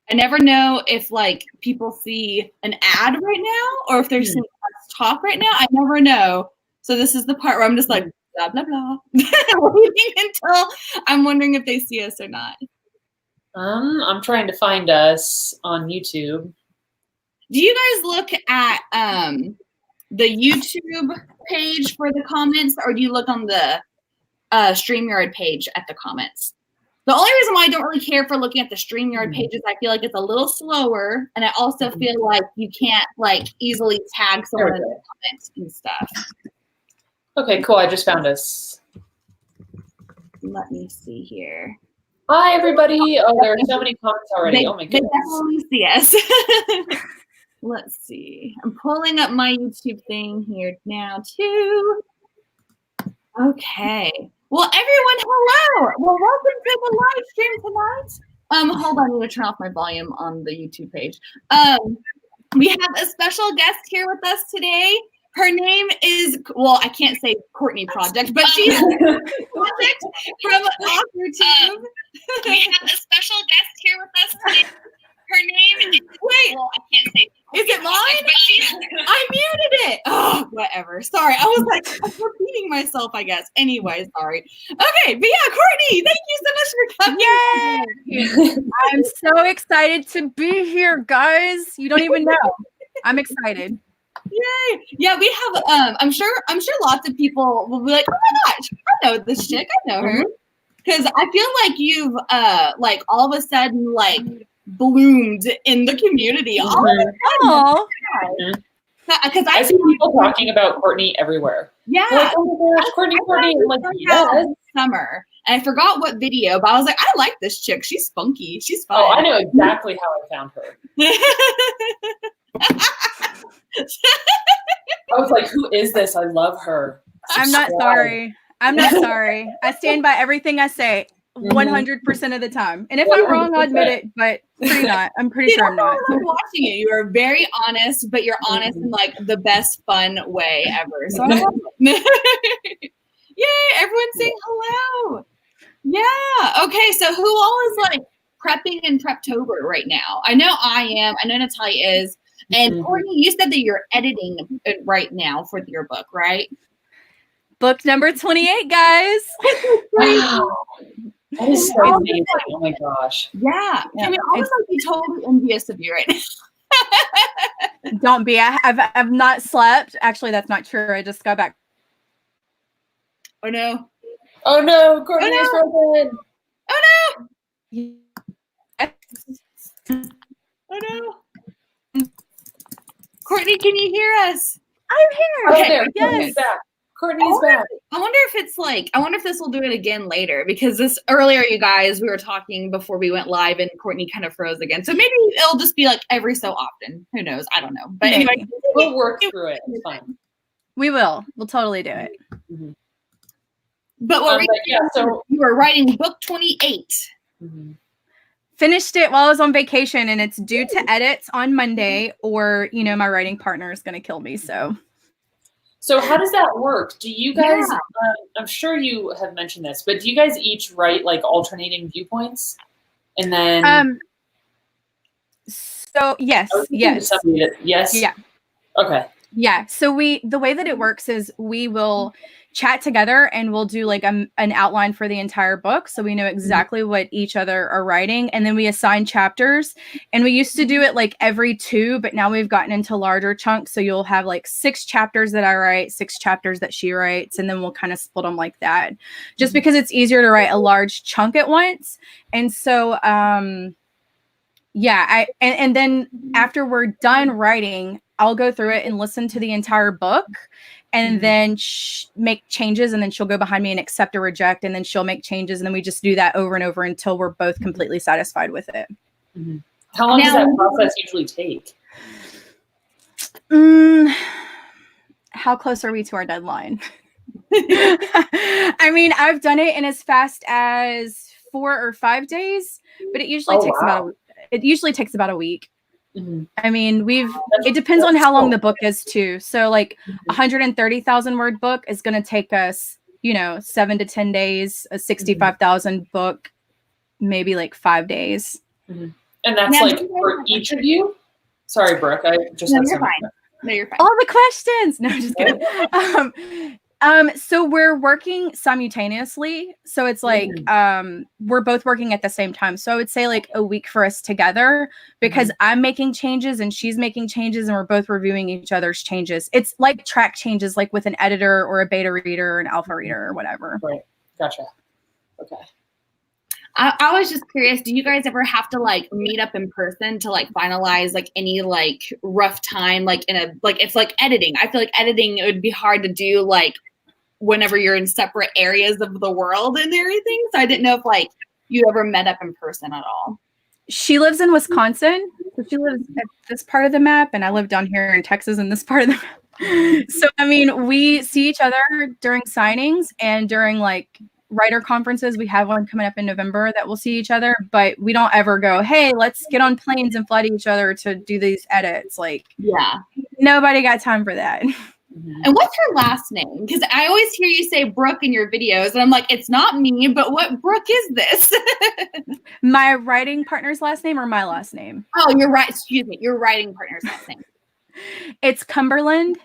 I never know if like people see an ad right now or if they're seeing us talk right now. I never know. So this is the part where I'm just like blah blah blah, waiting until I'm wondering if they see us or not. I'm trying to find us on YouTube. Do you guys look at the YouTube page for the comments, or do you look on the StreamYard page at the comments? The only reason why I don't really care for looking at the StreamYard page is I feel like it's a little slower, and I also feel like you can't like easily tag someone in the comments and stuff. Okay, cool. I just found us. Let me see here. Hi, everybody. Oh, there are so many comments already. Oh, my goodness. They definitely see us. Let's see. I'm pulling up my YouTube thing here now, too. Okay. Well, everyone, hello. Well, welcome to the live stream tonight. Hold on, I'm going to turn off my volume on the YouTube page. We have a special guest here with us today. Her name is, well, I can't say Courtney Project, but she's Project from AuthorTube. We have a special guest here with us today. Her name is, wait, well, I can't say. Is it mine? But I muted it. Oh, whatever. Sorry. I was like, I'm repeating myself, I guess. Anyway, sorry. Okay, but yeah, Courtney, thank you so much for coming. Yay! I'm so excited to be here, guys. You don't even know. I'm excited. Yay! Yeah, we have. I'm sure lots of people will be like, "Oh my gosh, I know this chick. I know her," because I feel like you've like all of a sudden like bloomed in the community. All of a sudden, because I see people talking about Courtney everywhere. Yeah, like, oh my gosh, Courtney. I'm like, yes. Summer, and I forgot what video, but I was like, I like this chick. She's spunky. She's fun. Oh, I know exactly how I found her. I was like, who is this? I love her. I'm not sorry. I'm not sorry. I stand by everything I say 100% of the time. And if I'm wrong, I'll admit it, but I'm pretty sure I'm not. I'm watching it. You are very honest, but you're honest in like the best fun way ever. So yay, everyone's saying hello. Yeah. Okay, so who all is like prepping in Preptober right now? I know I am. I know Natalia is. And Courtney, you said that you're editing it right now for your book, right? Book number 28, guys. Wow. That is so amazing. Oh my gosh. Yeah. I mean, I was like totally envious of you right now. Don't be. I've not slept. Actually, that's not true. I just got back. Oh no. Oh no, Courtney is broken. Oh no. Oh no. Courtney, can you hear us? I'm here. Oh, there. Yes. Courtney's back. Courtney's back. I wonder if it's like, I wonder if this will do it again later, because this earlier, you guys, we were talking before we went live and Courtney kind of froze again. So maybe it'll just be like every so often. Who knows? I don't know. But anyway, we'll work through it. It's fine. We will. We'll totally do it. Mm-hmm. But what so you were writing book 28. Mm-hmm. Finished it while I was on vacation, and it's due to edits on Monday, or my writing partner is going to kill me. So how does that work? Do you guys? I'm sure you have mentioned this, but do you guys each write like alternating viewpoints, and then? So yes. Yes. Yeah. Okay. Yeah. So the way that it works is we will chat together and we'll do like an outline for the entire book. So we know exactly what each other are writing. And then we assign chapters, and we used to do it like every 2, but now we've gotten into larger chunks. So you'll have like 6 chapters that I write, 6 chapters that she writes, and then we'll kind of split them like that, just because it's easier to write a large chunk at once. And so, and then after we're done writing, I'll go through it and listen to the entire book, and then make changes, and then she'll go behind me and accept or reject, and then she'll make changes, and then we just do that over and over until we're both completely satisfied with it. Mm-hmm. How long does that process usually take? How close are we to our deadline? I mean, I've done it in as fast as 4 or 5 days, but it usually takes about a week. Mm-hmm. I mean, it depends on how long the book is too. So like 130,000 word book is going to take us, 7 to 10 days, a 65,000 book, maybe like 5 days. Mm-hmm. And that's Now, like for each of you? Sorry, Brooke, I just No, had you're something. fine. No, you're fine. All the questions. No, I'm just kidding. So we're working simultaneously. So it's like we're both working at the same time. So I would say like a week for us together because I'm making changes and she's making changes and we're both reviewing each other's changes. It's like track changes, like with an editor or a beta reader or an alpha reader or whatever. Right. Gotcha. Okay. I was just curious, do you guys ever have to like meet up in person to like finalize like any like rough time, like in a, like it's like editing. I feel like editing, it would be hard to do like whenever you're in separate areas of the world and everything. So I didn't know if like you ever met up in person at all. She lives in Wisconsin. So she lives at this part of the map and I live down here in Texas in this part of the map. So, I mean, we see each other during signings and during like writer conferences. We have one coming up in November that we'll see each other, but we don't ever go, hey, let's get on planes and fly to each other to do these edits. Like, yeah, nobody got time for that. And what's her last name? Because I always hear you say Brooke in your videos, and I'm like, it's not me, but what Brooke is this? My writing partner's last name or my last name? Oh, you're right. Excuse me. Your writing partner's last name. It's Cumberland.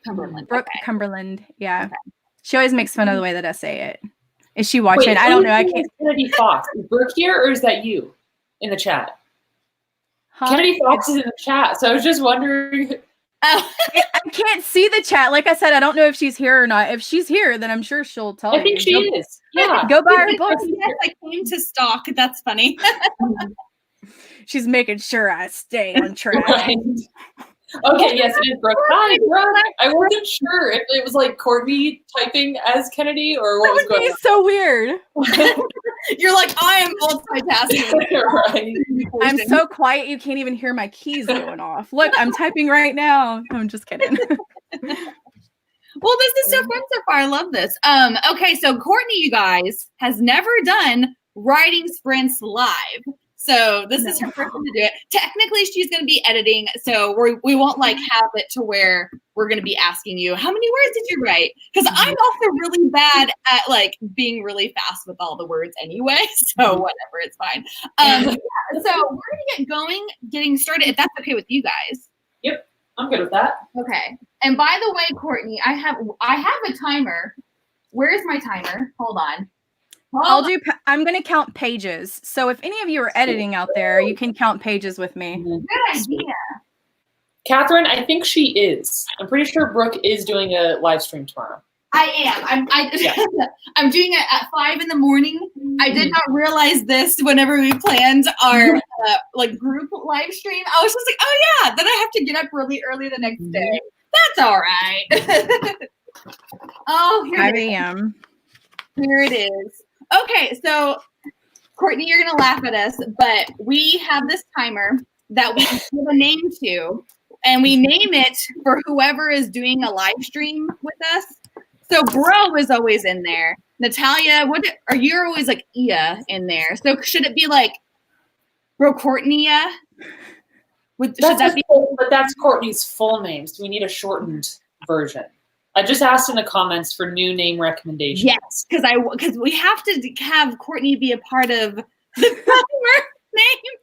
Cumberland. Brooke Okay. Cumberland. Yeah. Okay. She always makes fun of the way that I say it. Is she watching? Wait, I don't know. I can't. Kennedy Fox. Is Brooke here or is that you in the chat? Huh? Kennedy Fox is in the chat. So I was just wondering. Oh. I can't see the chat. Like I said, I don't know if she's here or not. If she's here, then I'm sure she'll tell you. I think she is. Yeah. Go buy her books. Yes, I came to stalk. That's funny. She's making sure I stay on track. Right. Okay, yes, it is Brooke. Hi, Brooke. I wasn't sure if it was like Courtney typing as Kennedy or what was going on. It's so weird. You're like, I am multitasking. Right. I'm so quiet you can't even hear my keys going off. Look, I'm typing right now. No, I'm just kidding. Well, this is so fun so far. I love this. Okay, so Courtney, you guys, has never done writing sprints live. So this is her first time to do it. Technically, she's going to be editing, so we won't like have it to where we're going to be asking you, how many words did you write? Because I'm also really bad at like being really fast with all the words anyway, so whatever, it's fine. So we're going to getting started, if that's okay with you guys. Yep, I'm good with that. Okay. And by the way, Courtney, I have a timer. Where's my timer? Hold on. I'm going to count pages. So if any of you are editing out there, you can count pages with me. Good idea. Catherine, I think she is. I'm pretty sure Brooke is doing a live stream tomorrow. I am. I'm doing it at 5 a.m. I did not realize this whenever we planned our like group live stream. I was just like, oh yeah, then I have to get up really early the next day. That's all right. Oh, here 5 a.m. Here it is. Okay, so Courtney, you're gonna laugh at us, but we have this timer that we give a name to, and we name it for whoever is doing a live stream with us. So Bro is always in there. Natalia, you're always like Ia in there. So should it be like Bro Courtney-ia? But that's Courtney's full name, so we need a shortened version. I just asked in the comments for new name recommendations. Yes, because we have to have Courtney be a part of the timer name.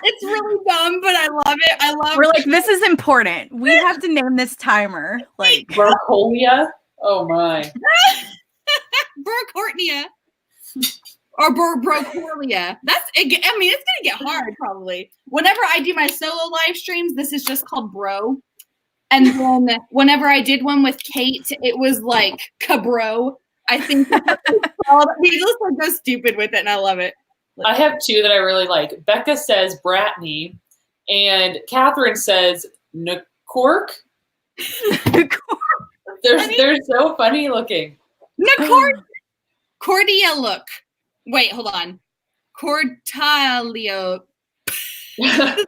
It's really dumb, but I love it. We're like, this is important. We have to name this timer. Like Brocolia. Oh my. Bro Courtney. Or Brocolia. I mean, it's gonna get hard probably. Whenever I do my solo live streams, this is just called Bro. And then whenever I did one with Kate, it was like Cabro. I think he just like goes stupid with it, and I love it. I have two that I really like. Becca says Bratney, and Catherine says Nacork. They're so funny looking. Cordia look. Wait, hold on. Cortalio. This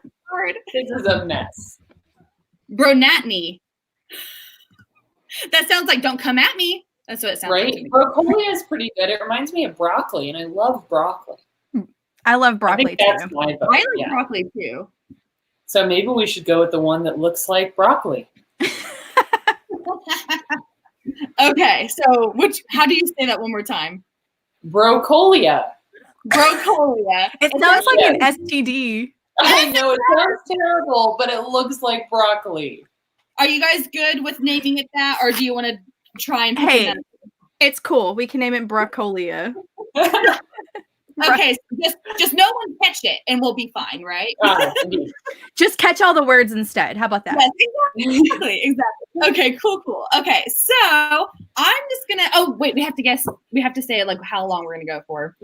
is a mess. Bronatney. That sounds like don't come at me. That's what it sounds like. Right? Broccoli is pretty good. It reminds me of broccoli, and I love broccoli. I love broccoli too. That's my vote. I like broccoli too. So maybe we should go with the one that looks like broccoli. Okay, so how do you say that one more time? Brocolia. Brocolia. It sounds like an STD. I know it sounds terrible, but it looks like broccoli. Are you guys good with naming it that, or do you want to try and pick Hey, it's cool. We can name it Broccolia. Okay, so just no one catch it, and we'll be fine, right? Just catch all the words instead. How about that? Yes, exactly. Okay, cool. Okay, so I'm just gonna. Oh wait, we have to guess. We have to say like how long we're gonna go for.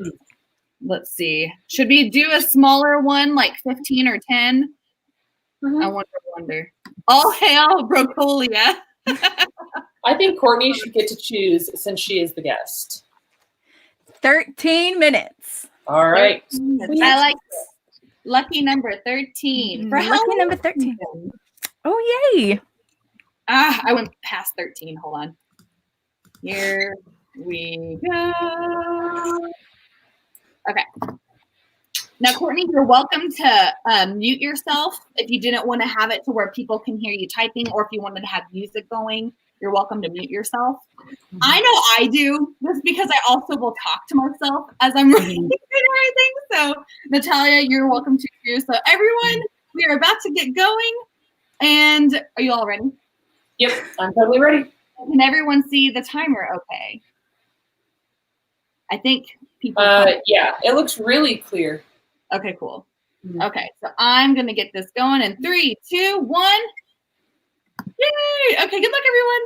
Let's see. Should we do a smaller one, like 15 or 10? Mm-hmm. I wonder. All hail Broccolia. I think Courtney should get to choose since she is the guest. 13 minutes. All right. I like lucky number 13. For lucky number 13. Oh, yay. I went past 13. Hold on. Here we go. Okay. Now, Courtney, you're welcome to mute yourself if you didn't want to have it to where people can hear you typing, or if you wanted to have music going, you're welcome to mute yourself. I know I do, just because I also will talk to myself as I'm writing and everything. So, Natalia, you're welcome to too. So, everyone, we are about to get going. And are you all ready? Yep, I'm totally ready. Can everyone see the timer okay? I think people. Yeah, it looks really clear. Okay, cool. Okay, so I'm going to get this going in 3, 2, 1. Yay! Okay, good luck, everyone.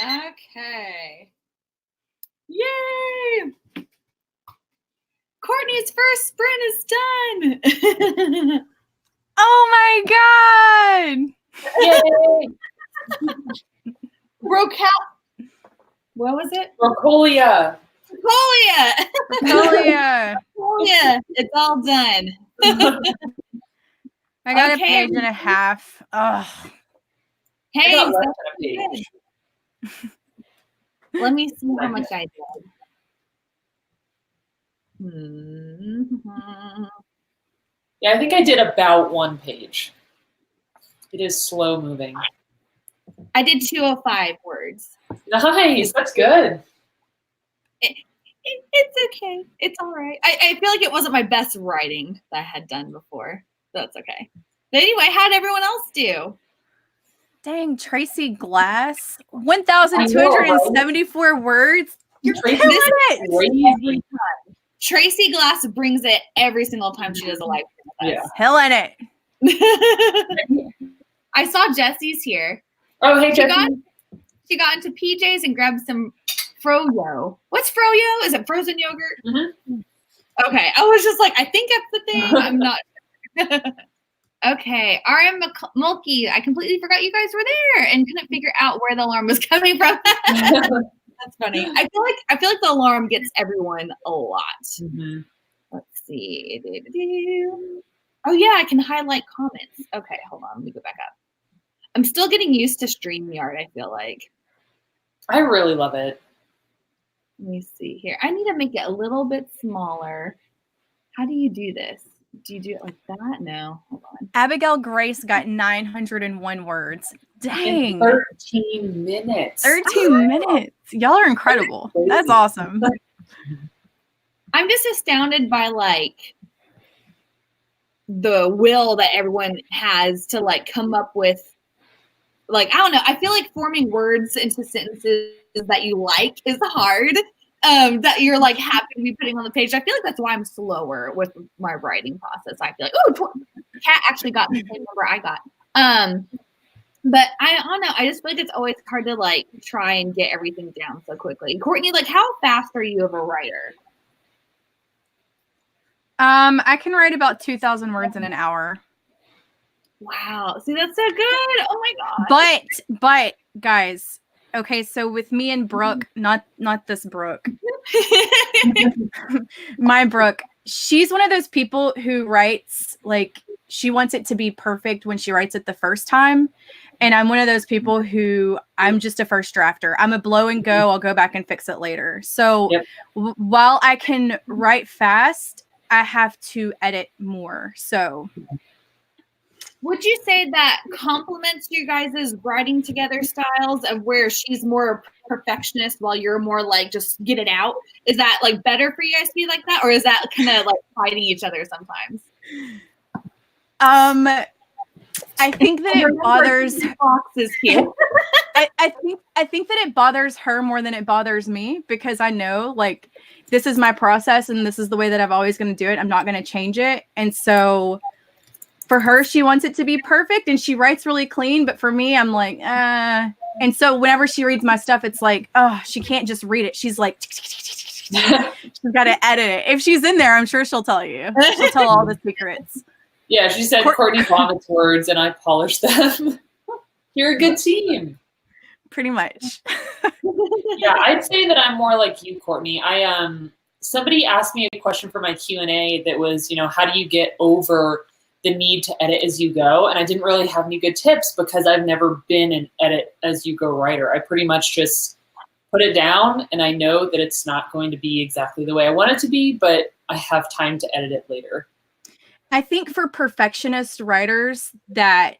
Okay. Yay! Courtney's first sprint is done. Oh my god! Yay! What was it? Brocolia. Brocolia. It's all done. I got a page and a half. Ugh. Hey, I got less than a page. let me see how much I did. Yeah, I think I did about 1 page. It is slow moving. I did 205 words. Nice, that's good. It's okay. It's all right. I feel like it wasn't my best writing that I had done before. That's okay. But anyway, how'd everyone else do? Dang, Tracy Glass, 1,274 words. You're killing it. Crazy. Tracy Glass brings it every single time she does a live stream with us. Killing it. I saw Jesse's here. Oh, hey, Jesse. She got into PJs and grabbed some froyo. What's froyo? Is it frozen yogurt? Mm-hmm. Okay, I was just like, I think that's the thing. I'm not. Okay, RM Mulkey, I completely forgot you guys were there and couldn't figure out where the alarm was coming from. That's funny. I feel like the alarm gets everyone a lot. Mm-hmm. Let's see. Oh yeah, I can highlight comments. Okay, hold on. Let me go back up. I'm still getting used to StreamYard, I feel like. I really love it. Let me see here. I need to make it a little bit smaller. How do you do this? Do you do it like that? No. Hold on. Abigail Grace got 901 words. Dang. In 13 minutes. 13 minutes. Y'all are incredible. That's awesome. I'm just astounded by like the will that everyone has to like come up with, like, I don't know. I feel like forming words into sentences that you like is hard. That you're like happy to be putting on the page. I feel like that's why I'm slower with my writing process. I feel like, Kat actually got the same number I got. But I don't know. I just feel like it's always hard to like try and get everything down so quickly. Courtney, like, how fast are you of a writer? I can write about 2,000 words in an hour. Wow. See, that's so good. Oh my God. But guys, okay, so with me and Brooke, not this Brooke, my Brooke, she's one of those people who writes, like, she wants it to be perfect when she writes it the first time. And I'm one of those people who I'm just a first drafter. I'm a blow and go. I'll go back and fix it later. So while I can write fast, I have to edit more. So would you say that complements you guys' writing together styles of where she's more a perfectionist while you're more like just get it out? Is that like better for you guys to be like that? Or is that kind of like fighting each other sometimes? I think that it bothers boxes here. I think that it bothers her more than it bothers me, because I know like this is my process and this is the way that I'm always going to do it. I'm not going to change it. And so for her, she wants it to be perfect and she writes really clean. But for me, I'm like, And so whenever she reads my stuff, it's like, oh, she can't just read it. She's like, she's got to edit it. If she's in there, I'm sure she'll tell you. She'll tell all the secrets. Yeah, she said Courtney vomits words and I polish them. You're a good team. Pretty much. Yeah, I'd say that I'm more like you, Courtney. Somebody asked me a question for my Q&A that was, how do you get over the need to edit as you go? And I didn't really have any good tips because I've never been an edit as you go writer. I pretty much just put it down and I know that it's not going to be exactly the way I want it to be, but I have time to edit it later. I think for perfectionist writers that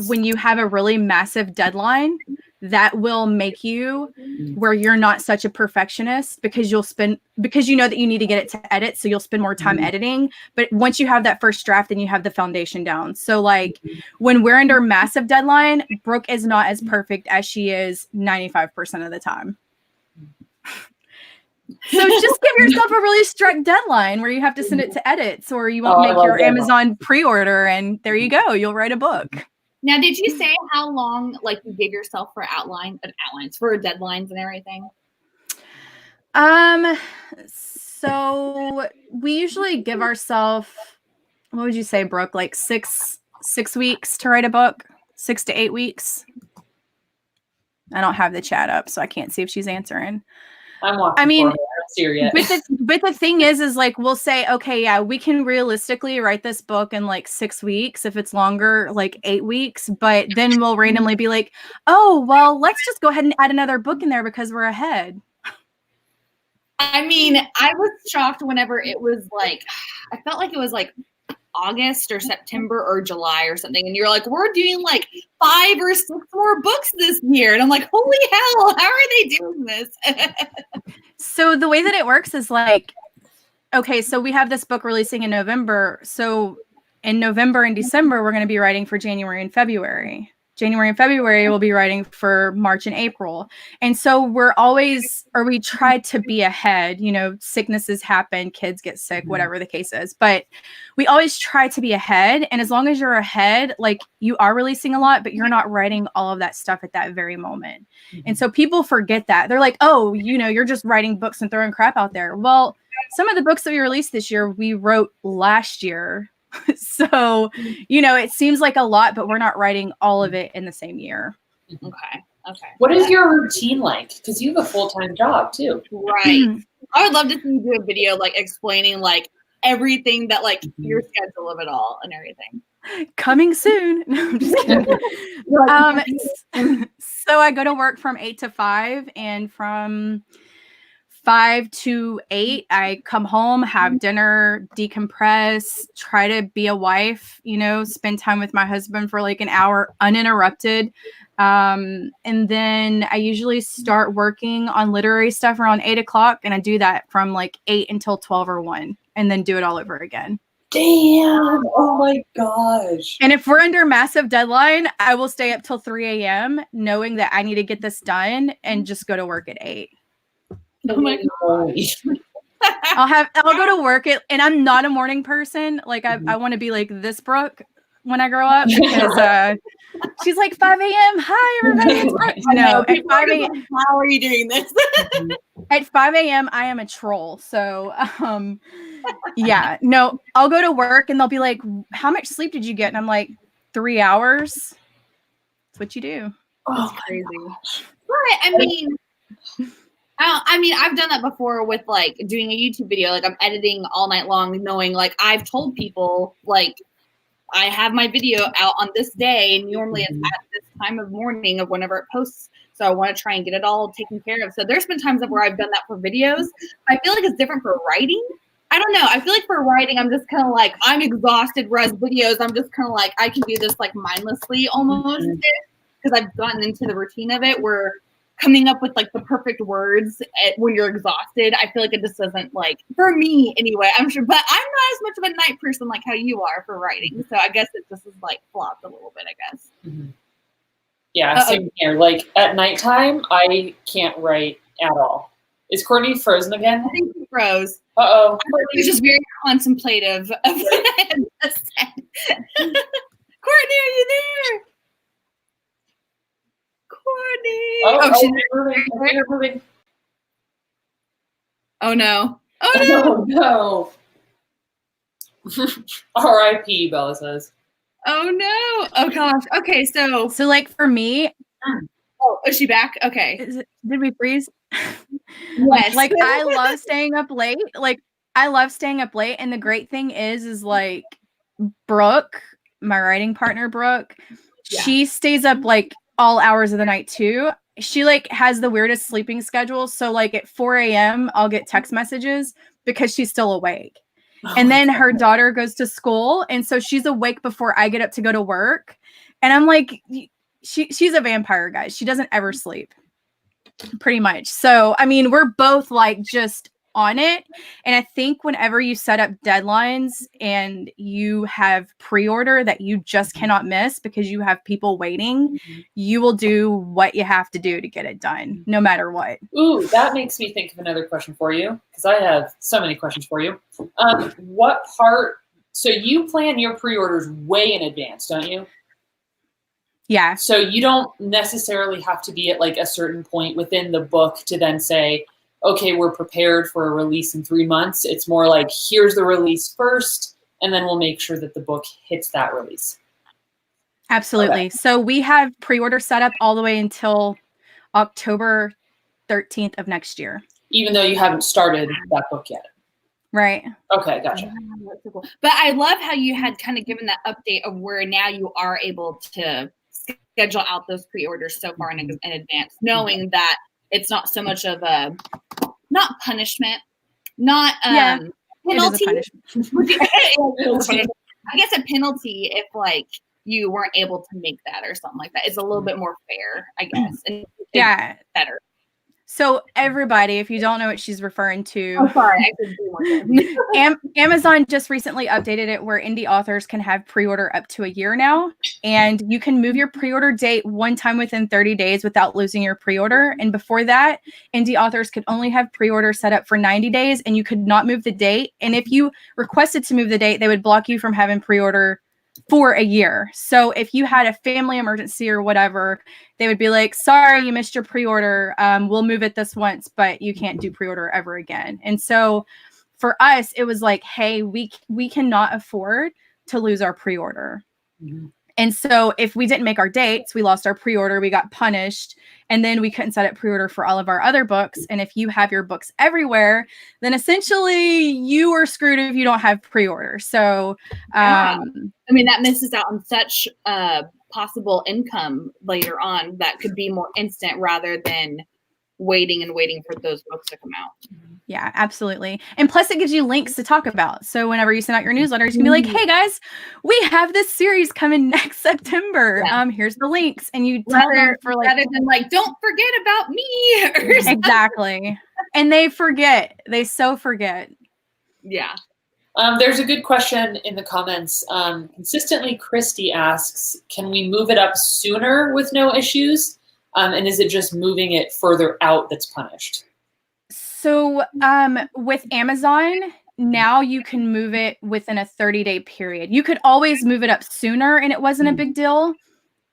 when you have a really massive deadline, that will make you where you're not such a perfectionist because you know that you need to get it to edit. So you'll spend more time editing. But once you have that first draft, then you have the foundation down. So like when we're under massive deadline, Brooke is not as perfect as she is 95% of the time. So just give yourself a really strict deadline where you have to send it to edits or you won't make your Amazon pre-order and there you go. You'll write a book. Now, did you say how long, like, you gave yourself for outlines, for deadlines and everything? So we usually give ourselves, what would you say, Brooke, like 6 weeks to write a book, 6 to 8 weeks. I don't have the chat up, so I can't see if she's answering. I'm watching. I mean, but the thing is like, we'll say, okay, yeah, we can realistically write this book in like 6 weeks. If it's longer, like 8 weeks, but then we'll randomly be like, oh, well, let's just go ahead and add another book in there because we're ahead. I mean, I was shocked whenever it was like, I felt like it was like August or September or July or something. And you're like, we're doing like 5 or 6 more books this year. And I'm like, holy hell, how are they doing this? So the way that it works is like, okay, so we have this book releasing in November. So in November and December, we're going to be writing for January and February. January and February, we'll be writing for March and April. And so we try to be ahead. You know, sicknesses happen, kids get sick, whatever the case is. But we always try to be ahead. And as long as you're ahead, like, you are releasing a lot, but you're not writing all of that stuff at that very moment. And so people forget that. They're like, oh, you know, you're just writing books and throwing crap out there. Well, some of the books that we released this year, we wrote last year. So, you know, it seems like a lot, but we're not writing all of it in the same year. Okay. What is your routine like? Because you have a full-time job too. Right. I would love to see you do a video like explaining like everything that like your schedule of it all and everything. Coming soon. No, I'm just kidding. So I go to work from 8 to 5, and from 5 to 8, I come home, have dinner, decompress, try to be a wife, you know, spend time with my husband for like an hour uninterrupted. And then I usually start working on literary stuff around 8 o'clock. And I do that from like 8 until 12 or 1, and then do it all over again. Damn. Oh my gosh. And if we're under massive deadline, I will stay up till 3 a.m. knowing that I need to get this done and just go to work at 8. Oh my gosh. I'll go to work and I'm not a morning person. Like I want to be like this Brooke when I grow up, because she's like 5 a.m. Hi everybody. No, at 5 a.m. How are you doing this? At 5 a.m. I am a troll. So yeah, no, I'll go to work and they'll be like, how much sleep did you get? And I'm like, 3 hours. That's what you do. Oh, that's crazy. But I mean, I've done that before with like doing a YouTube video. Like I'm editing all night long, knowing like I've told people like I have my video out on this day, and normally it's at this time of morning of whenever it posts. So I want to try and get it all taken care of. So there's been times where I've done that for videos. I feel like it's different for writing. I don't know. I feel like for writing, I'm just kind of like, I'm exhausted. Whereas videos, I'm just kind of like, I can do this like mindlessly almost, because I've gotten into the routine of it where coming up with like the perfect words when you're exhausted, I feel like it just doesn't, like, for me anyway, I'm sure, but I'm not as much of a night person like how you are for writing. So I guess it just is like flopped a little bit, I guess. Yeah, same here. Like at nighttime, I can't write at all. Is Courtney frozen again? I think she froze. Uh-oh. She's just very contemplative of what I had just said. Courtney, are you there? Courtney. She's moving. Oh no. Oh no. R.I.P. Bella says. Oh no. Oh gosh. Okay, so like for me. Oh, is she back? Okay. Did we freeze? Yes. Like I love staying up late. And the great thing is like Brooke, my writing partner, Brooke, she stays up like all hours of the night too. She like has the weirdest sleeping schedule. So like at 4 a.m. I'll get text messages because she's still awake. And then her daughter goes to school. And so she's awake before I get up to go to work. And I'm like, she's a vampire, guys. She doesn't ever sleep. Pretty much. So, I mean, we're both like just on it. And I think whenever you set up deadlines and you have pre-order that you just cannot miss because you have people waiting, you will do what you have to do to get it done, no matter what. Ooh, that makes me think of another question for you, because I have so many questions for you. So you plan your pre-orders way in advance, don't you? Yeah. So you don't necessarily have to be at like a certain point within the book to then say, okay, we're prepared for a release in 3 months. It's more like, here's the release first, and then we'll make sure that the book hits that release. Absolutely. Okay. So we have pre-order set up all the way until October 13th of next year. Even though you haven't started that book yet. Right. Okay, gotcha. But I love how you had kind of given that update of where now you are able to schedule out those pre-orders so far in advance, knowing that it's not so much of a, not punishment, not penalty. It is a punishment. I guess a penalty if like you weren't able to make that or something like that. It's a little bit more fair, I guess. And yeah. Better. So everybody, if you don't know what she's referring to, oh, sorry, I could do one. Amazon just recently updated it where indie authors can have pre-order up to a year now, and you can move your pre-order date one time within 30 days without losing your pre-order. And before that, indie authors could only have pre-order set up for 90 days, and you could not move the date. And if you requested to move the date, they would block you from having pre-order for a year. So if you had a family emergency or whatever, they would be like, sorry, you missed your pre-order. We'll move it this once, but you can't do pre-order ever again. And so for us, it was like, hey, we cannot afford to lose our pre-order. Mm-hmm. And so if we didn't make our dates, we lost our pre-order, we got punished, and then we couldn't set up pre-order for all of our other books. And if you have your books everywhere, then essentially you are screwed if you don't have pre-order. So, I mean, that misses out on such possible income later on that could be more instant rather than waiting for those books to come out. Yeah, absolutely. And plus it gives you links to talk about. So whenever you send out your newsletter, you can be like, hey guys, we have this series coming next September. Yeah. Here's the links. And you tell them for like, rather than like, don't forget about me. Or exactly. And they forget. They so forget. Yeah. There's a good question in the comments. Consistently, Christy asks, can we move it up sooner with no issues? And is it just moving it further out that's punished? So with Amazon, now you can move it within a 30-day period. You could always move it up sooner and it wasn't a big deal,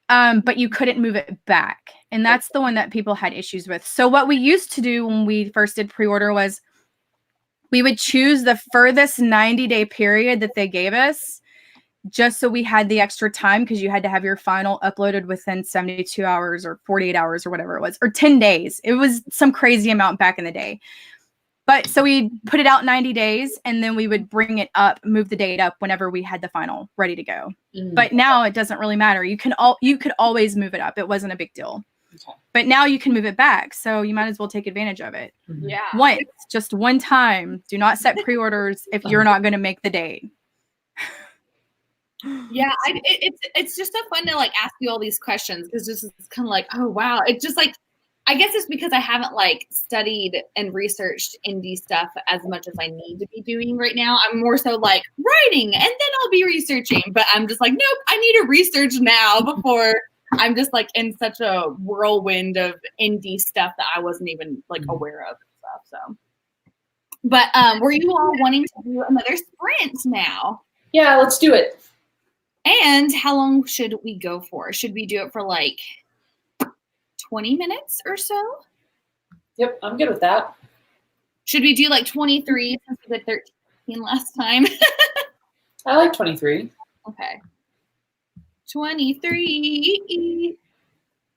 but you couldn't move it back. And that's the one that people had issues with. So what we used to do when we first did pre-order was we would choose the furthest 90-day period that they gave us, just so we had the extra time, because you had to have your final uploaded within 72 hours or 48 hours or whatever it was, or 10 days. It was some crazy amount back in the day. But so we put it out 90 days and then we would bring it up, move the date up whenever we had the final ready to go. But now it doesn't really matter. You could always move it up. It wasn't a big deal. Okay. But now you can move it back. So you might as well take advantage of it. Yeah. Once, just one time. Do not set pre-orders if you're not going to make the date. Yeah, it's just so fun to like ask you all these questions, because this is kind of like, oh wow, it's just like, I guess it's because I haven't like studied and researched indie stuff as much as I need to be doing right now. I'm more so like writing and then I'll be researching, but I'm just like, nope, I need to research now before I'm just like in such a whirlwind of indie stuff that I wasn't even like aware of and stuff. So, but were you all wanting to do another sprint now? Yeah, let's do it. And how long should we go for? Should we do it for like 20 minutes or so? Yep, I'm good with that. Should we do like 23 since we did 13 last time? I like 23. Okay. 23.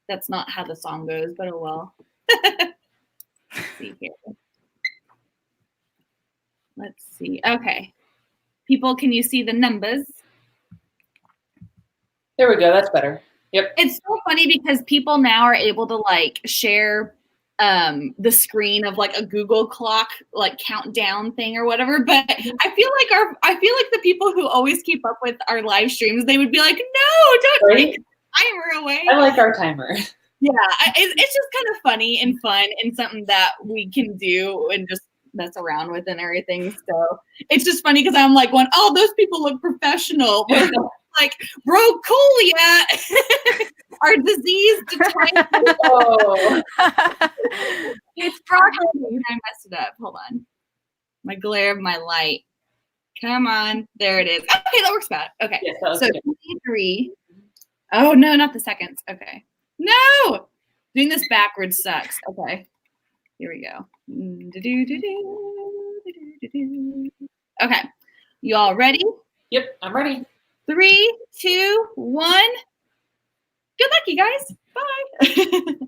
That's not how the song goes, but oh well. Let's see here. Let's see. Okay. People, can you see the numbers? There we go. That's better. Yep. It's so funny because people now are able to like share the screen of like a Google clock, like countdown thing or whatever. But I feel like the people who always keep up with our live streams, they would be like, no, don't take the timer away. I like our timer. Yeah, it's just kind of funny and fun and something that we can do and just mess around with and everything. So it's just funny because I'm like, oh, those people look professional. Like, bro, cool, yeah. Our disease declined. Oh. It's broccoli. I messed it up. Hold on. My glare of my light. Come on. There it is. Okay, that works bad. Okay. Yes, that was so good. 23. Oh, no, not the seconds. Okay. No! Doing this backwards sucks. Okay. Here we go. Okay. You all ready? Yep, I'm ready. 3, 2, 1. Good luck, you guys. Bye.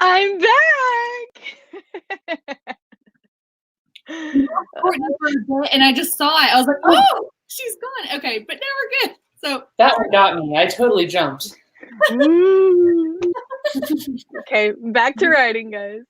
I'm back. Courtney for a bit, and I just saw it. I was like, oh, she's gone. Okay, but now we're good. So That one got me. I totally jumped. Ooh. Okay, back to writing, guys.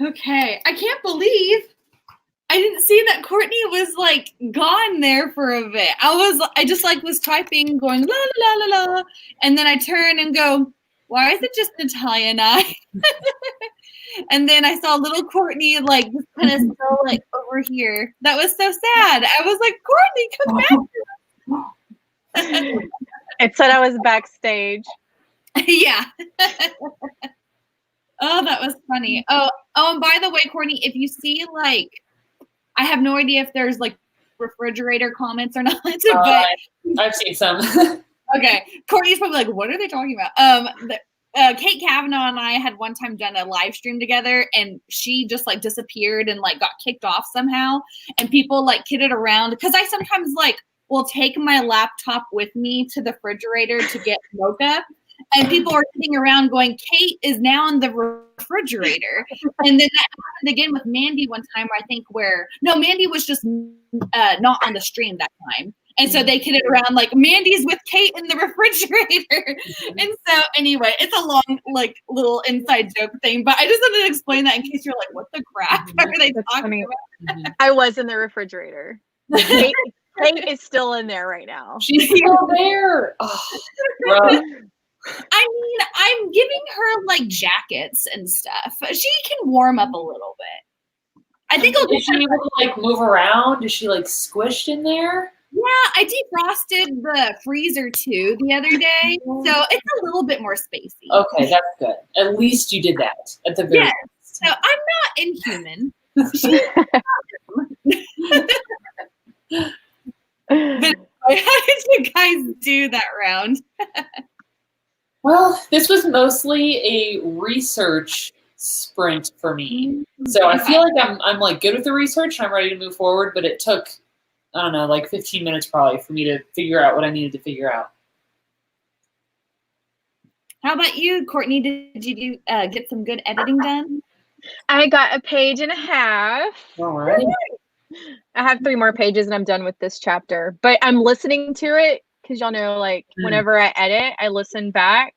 Okay, I can't believe I didn't see that Courtney was like gone there for a bit. I just like was typing, going la la la la la, and then I turn and go, why is it just Natalia and I? And then I saw little Courtney like just kind of still like over here. That was so sad. I was like, Courtney, come back. It said I was backstage. Yeah. Oh, that was funny. Oh, and by the way, Courtney, if you see like, I have no idea if there's like refrigerator comments or not, but I've seen some. okay. Courtney's probably like, what are they talking about? Kate Kavanaugh and I had one time done a live stream together, and she just like disappeared and like got kicked off somehow. And people like kidded around because I sometimes like will take my laptop with me to the refrigerator to get mocha. And people are sitting around going, Kate is now in the refrigerator. And then that happened again with Mandy one time, I think, Mandy was just not on the stream that time. And so they kidded around like, Mandy's with Kate in the refrigerator. And so anyway, it's a long, like, little inside joke thing. But I just wanted to explain that in case you're like, what the crap are they talking about? I was in the refrigerator. Kate is still in there right now. She's still there. Oh, rough. I mean, I'm giving her like jackets and stuff. She can warm up a little bit. I think is she able to like move around? Is she like squished in there? Yeah, I defrosted the freezer too the other day, so it's a little bit more spacey. Okay, that's good. At least you did that at the very least. So I'm not inhuman. But how did you guys do that round? Well, this was mostly a research sprint for me. So I feel like I'm like good with the research and I'm ready to move forward, but it took, I don't know, like 15 minutes probably for me to figure out what I needed to figure out. How about you, Courtney? Did you get some good editing done? I got a page and a half. All right. I have 3 more pages and I'm done with this chapter, but I'm listening to it because y'all know, like, whenever I edit, I listen back.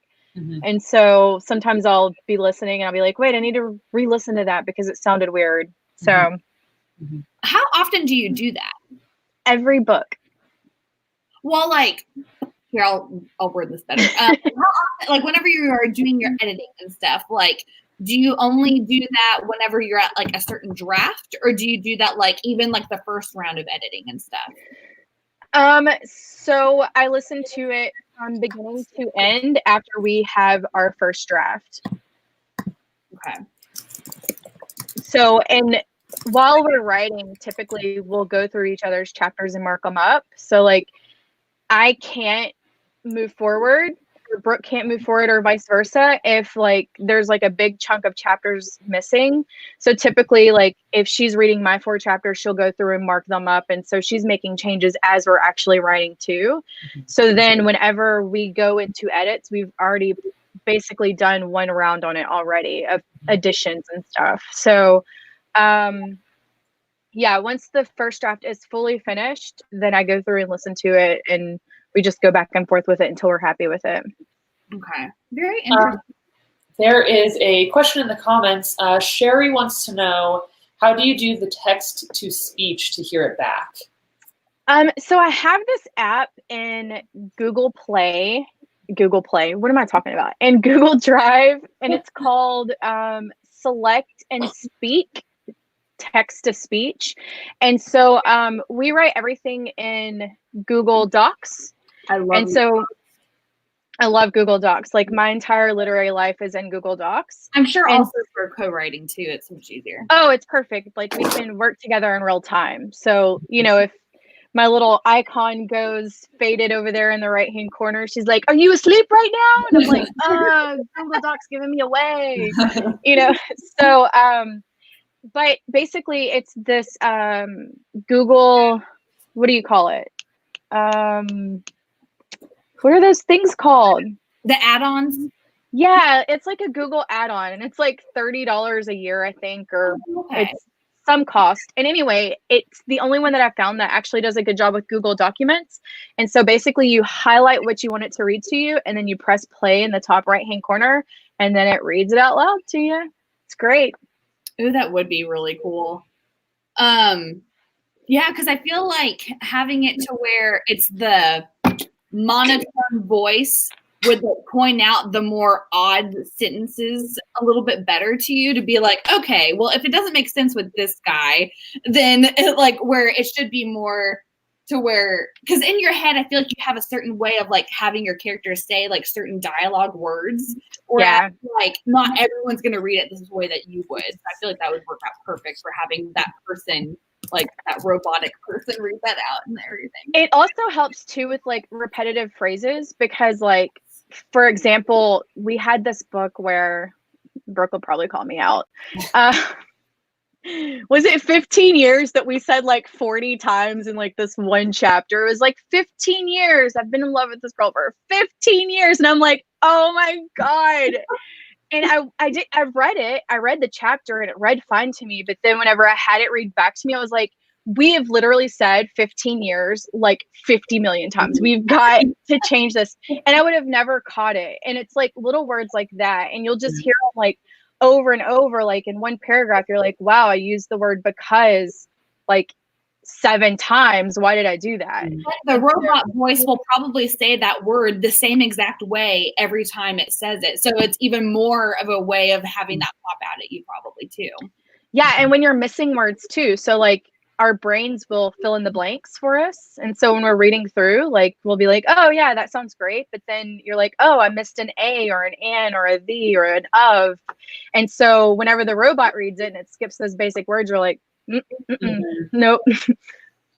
And so sometimes I'll be listening and I'll be like, wait, I need to re-listen to that because it sounded weird. So how often do you do that? Every book. Well, like, here, I'll word this better. How often, like, whenever you are doing your editing and stuff, like, do you only do that whenever you're at like a certain draft, or do you do that like even like the first round of editing and stuff? So I listen to it from beginning to end after we have our first draft. Okay. So, and while we're writing, typically we'll go through each other's chapters and mark them up. So like, I can't move forward, or Brooke can't move forward, or vice versa if like there's like a big chunk of chapters missing. So typically, like if she's reading my 4 chapters, she'll go through and mark them up, and so she's making changes as we're actually writing too. So then whenever we go into edits, we've already basically done 1 round on it already of additions and stuff. So yeah, once the first draft is fully finished, then I go through and listen to it, and we just go back and forth with it until we're happy with it. Okay. Very interesting. There is a question in the comments. Sherry wants to know, how do you do the text to speech to hear it back? So I have this app in Google Play. What am I talking about? In Google Drive, and it's called Select and Speak. Text to speech. And so we write everything in Google Docs. I love Google Docs. Like my entire literary life is in Google Docs. I'm sure also for co-writing too, it's much easier. Oh, it's perfect. Like we can work together in real time. So, you know, if my little icon goes faded over there in the right-hand corner, she's like, are you asleep right now? And I'm like, Google Docs giving me away. You know, so but basically it's this Google, what do you call it? What are those things called? The add-ons? Yeah, it's like a Google add-on, and it's like $30 a year, I think, or it's some cost. And anyway, it's the only one that I found that actually does a good job with Google Documents. And so basically you highlight what you want it to read to you, and then you press play in the top right-hand corner, and then it reads it out loud to you. It's great. Ooh, that would be really cool. Yeah, because I feel like having it to where it's the monotone voice would point out the more odd sentences a little bit better to you, to be like, okay, well, if it doesn't make sense with this guy, then like where it should be more to where, because in your head, I feel like you have a certain way of like having your characters say like certain dialogue words, or like not everyone's going to read it the way that you would. So I feel like that would work out perfect for having that person, like that robotic person, read that out and everything. It also helps too with like repetitive phrases, because like, for example, we had this book where Brooke will probably call me out. Was it 15 years that we said like 40 times in like this one chapter? It was like 15 years. I've been in love with this girl for 15 years. And I'm like, oh my God. And I read it. I read the chapter and it read fine to me. But then whenever I had it read back to me, I was like, we have literally said 15 years like 50 million times. We've got to change this. And I would have never caught it. And it's like little words like that. And you'll just hear them like over and over, like in one paragraph, you're like, wow, I used the word because like 7 times. Why did I do that? The robot voice will probably say that word the same exact way every time it says it. So it's even more of a way of having that pop out at you probably too. Yeah. And when you're missing words too. So like our brains will fill in the blanks for us. And so when we're reading through, like we'll be like, oh yeah, that sounds great. But then you're like, oh, I missed an A or an an or a the or an of. And so whenever the robot reads it and it skips those basic words, you're like, nope.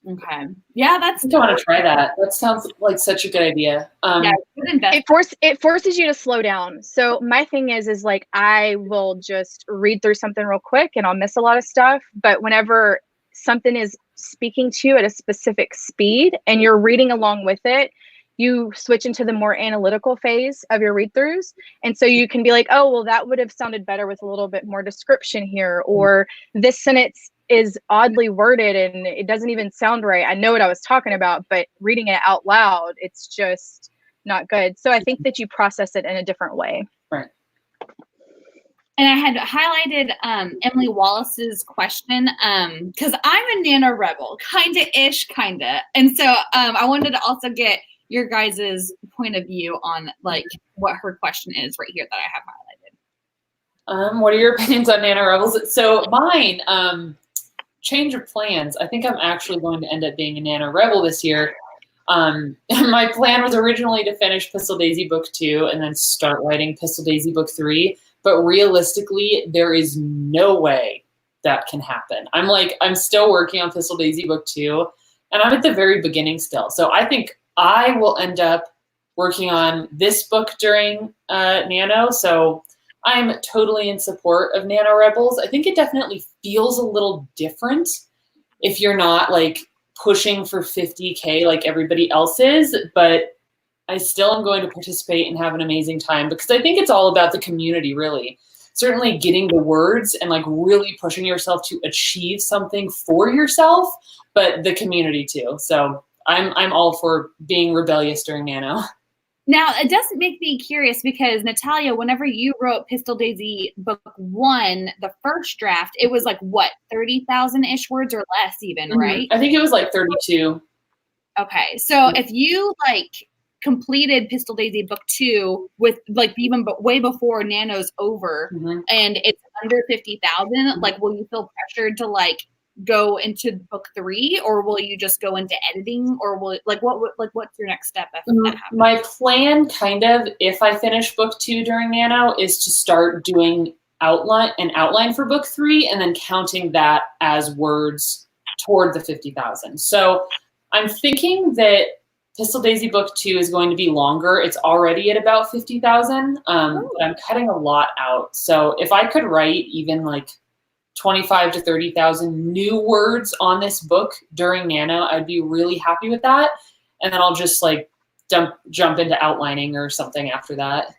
Okay. Yeah, that's. I don't want to try that. That sounds like such a good idea. Yeah, it forces you to slow down. So my thing is like I will just read through something real quick and I'll miss a lot of stuff. But whenever something is speaking to you at a specific speed and you're reading along with it, you switch into the more analytical phase of your read throughs. And so you can be like, oh, well, that would have sounded better with a little bit more description here, or this sentence is oddly worded and it doesn't even sound right. I know what I was talking about, but reading it out loud, it's just not good. So I think that you process it in a different way. Right. And I had highlighted Emily Wallace's question because I'm a NaNoWriMo, kind-of-ish, kind-of. And so I wanted to also get your guys' point of view on like what her question is right here that I have highlighted. What are your opinions on NaNoWriMos? So mine, change of plans. I think I'm actually going to end up being a NaNoWriMo this year. My plan was originally to finish Pistol Daisy Book 2 and then start writing Pistol Daisy Book 3. But realistically, there is no way that can happen. I'm still working on Pistol Daisy Book 2, and I'm at the very beginning still. So I think I will end up working on this book during Nano. So I'm totally in support of NaNoWriMos. I think it definitely feels a little different if you're not like pushing for 50K like everybody else is, but I still am going to participate and have an amazing time because I think it's all about the community, really. Certainly getting the words and like really pushing yourself to achieve something for yourself, but the community too. So I'm all for being rebellious during Nano. Now, it does make me curious because, Natalia, whenever you wrote Pistol Daisy Book 1, the first draft, it was like, what, 30,000-ish words or less even, right? I think it was like 32. Okay. So if you, like, completed Pistol Daisy Book 2 with, like, even way before Nano's over and it's under 50,000, like, will you feel pressured to, like, go into Book 3, or will you just go into editing, or will it, what's your next step after that happens? My plan, kind of, if I finish Book 2 during Nano, is to start doing an outline for Book 3 and then counting that as words toward the 50,000. So I'm thinking that Pistol Daisy Book 2 is going to be longer. It's already at about 50,000, but I'm cutting a lot out. So if I could write even like 25 to 30,000 new words on this book during Nano, I'd be really happy with that. And then I'll just like jump into outlining or something after that.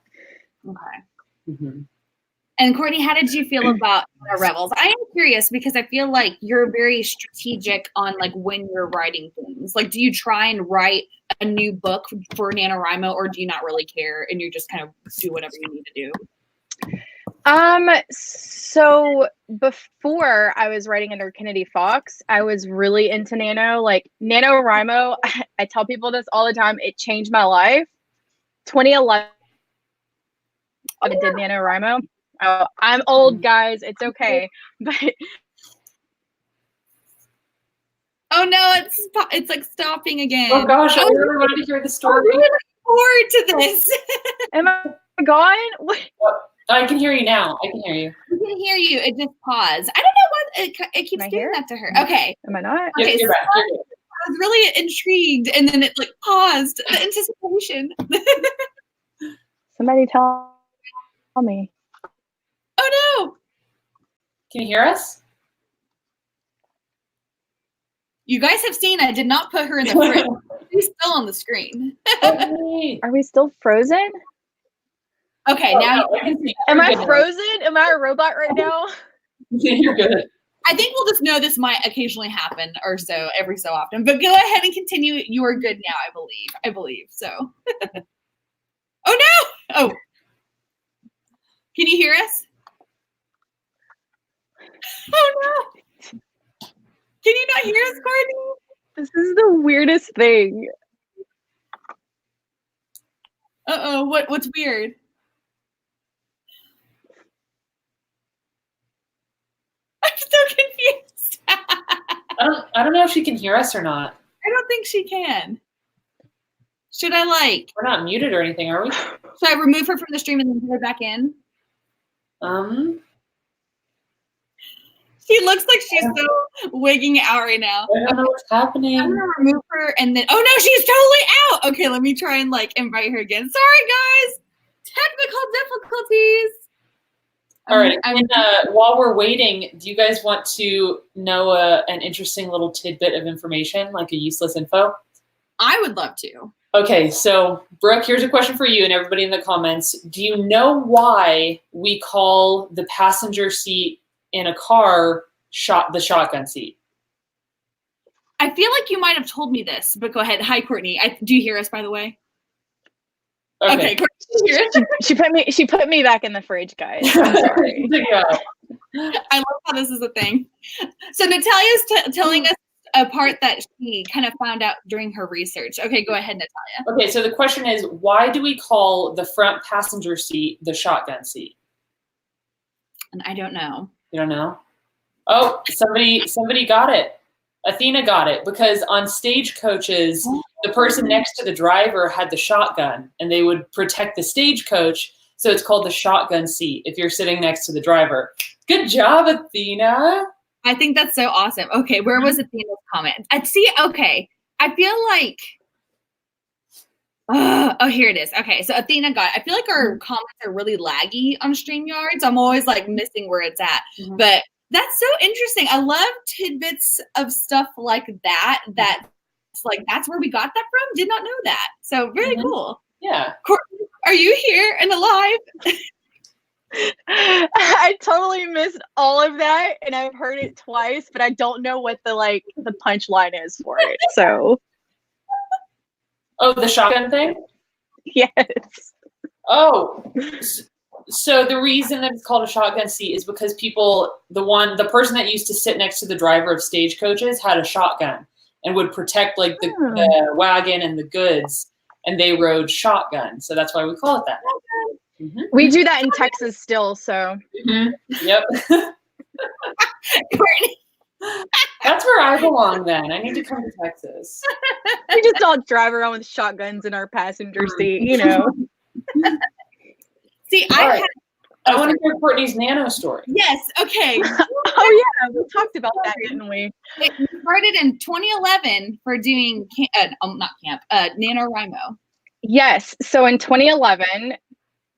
Okay. And Courtney, how did you feel about Rebels? I am curious because I feel like you're very strategic on like when you're writing things. Like, do you try and write a new book for NaNoWriMo, or do you not really care and you just kind of do whatever you need to do? So before I was writing under Kennedy Fox, I was really into Nano. Like NaNoWriMo, I tell people this all the time. It changed my life. 2011, I did NaNoWriMo. Oh, I'm old, guys. It's okay. But oh no, it's like stopping again. Oh gosh, I really wanted to hear the story. I'm really looking forward to this. am I gone? What? I can hear you now. I can hear you. I can hear you. It just paused. I don't know what it keeps doing that to her. Okay. Am I not? Okay. You're back. You're good. I was really intrigued, and then it like paused. The anticipation. Somebody tell me. Oh no! Can you hear us? You guys have seen I did not put her in the fridge. She's still on the screen. Are we still frozen? Okay, now I can see. Am I frozen? Am I a robot right now? You're good. I think we'll just know this might occasionally happen or so every so often. But go ahead and continue. You are good now, I believe. So. Oh no! Oh. Can you hear us? Oh no! Can you not hear us, Courtney? This is the weirdest thing. Uh-oh, what's weird? I'm so confused. I don't know if she can hear us or not. I don't think she can. Should I We're not muted or anything, are we? should I remove her from the stream and then put her back in? She looks like she's so wigging out right now. I don't know what's happening. I'm gonna remove her and then, oh no, she's totally out. Okay, let me try and like invite her again. Sorry guys, technical difficulties. All right, and while we're waiting, do you guys want to know an interesting little tidbit of information, like a useless info? I would love to. Okay, so Brooke, here's a question for you and everybody in the comments. Do you know why we call the passenger seat in a car the shotgun seat? I feel like you might have told me this, but go ahead. Hi, Courtney. Do you hear us, by the way? Okay, Courtney, do you hear us? She put me back in the fridge, guys. I'm sorry. I love how this is a thing. So Natalia's telling us a part that she kind of found out during her research. Okay, go ahead, Natalia. Okay, so the question is, why do we call the front passenger seat the shotgun seat? And I don't know. You don't know? Oh, somebody got it. Athena got it, because on stagecoaches, the person next to the driver had the shotgun and they would protect the stagecoach. So it's called the shotgun seat if you're sitting next to the driver. Good job, Athena. I think that's so awesome. Okay, where was Athena's comment? Okay. I feel like, oh, here it is. Okay, so Athena got it. I feel like our comments are really laggy on StreamYard. I'm always like missing where it's at. Mm-hmm. But that's so interesting. I love tidbits of stuff like that. That's like, that's where we got that from. Did not know that. So really cool. Yeah. Courtney, are you here and alive? I totally missed all of that, and I've heard it twice, but I don't know what the punchline is for it. So. Oh, the shotgun thing? Yes. Oh. So the reason that it's called a shotgun seat is because the person that used to sit next to the driver of stagecoaches had a shotgun and would protect like the wagon and the goods, and they rode shotgun. So that's why we call it that. Mm-hmm. We do that in Texas still, so. Mm-hmm. Yep. That's where I belong then. I need to come to Texas. We just all drive around with shotguns in our passenger seat, you know. See, I want to hear Courtney's Nano story. Yes, okay. Oh yeah, we talked about that, didn't we? It started in 2011 for doing, NaNoWriMo. Yes, so in 2011,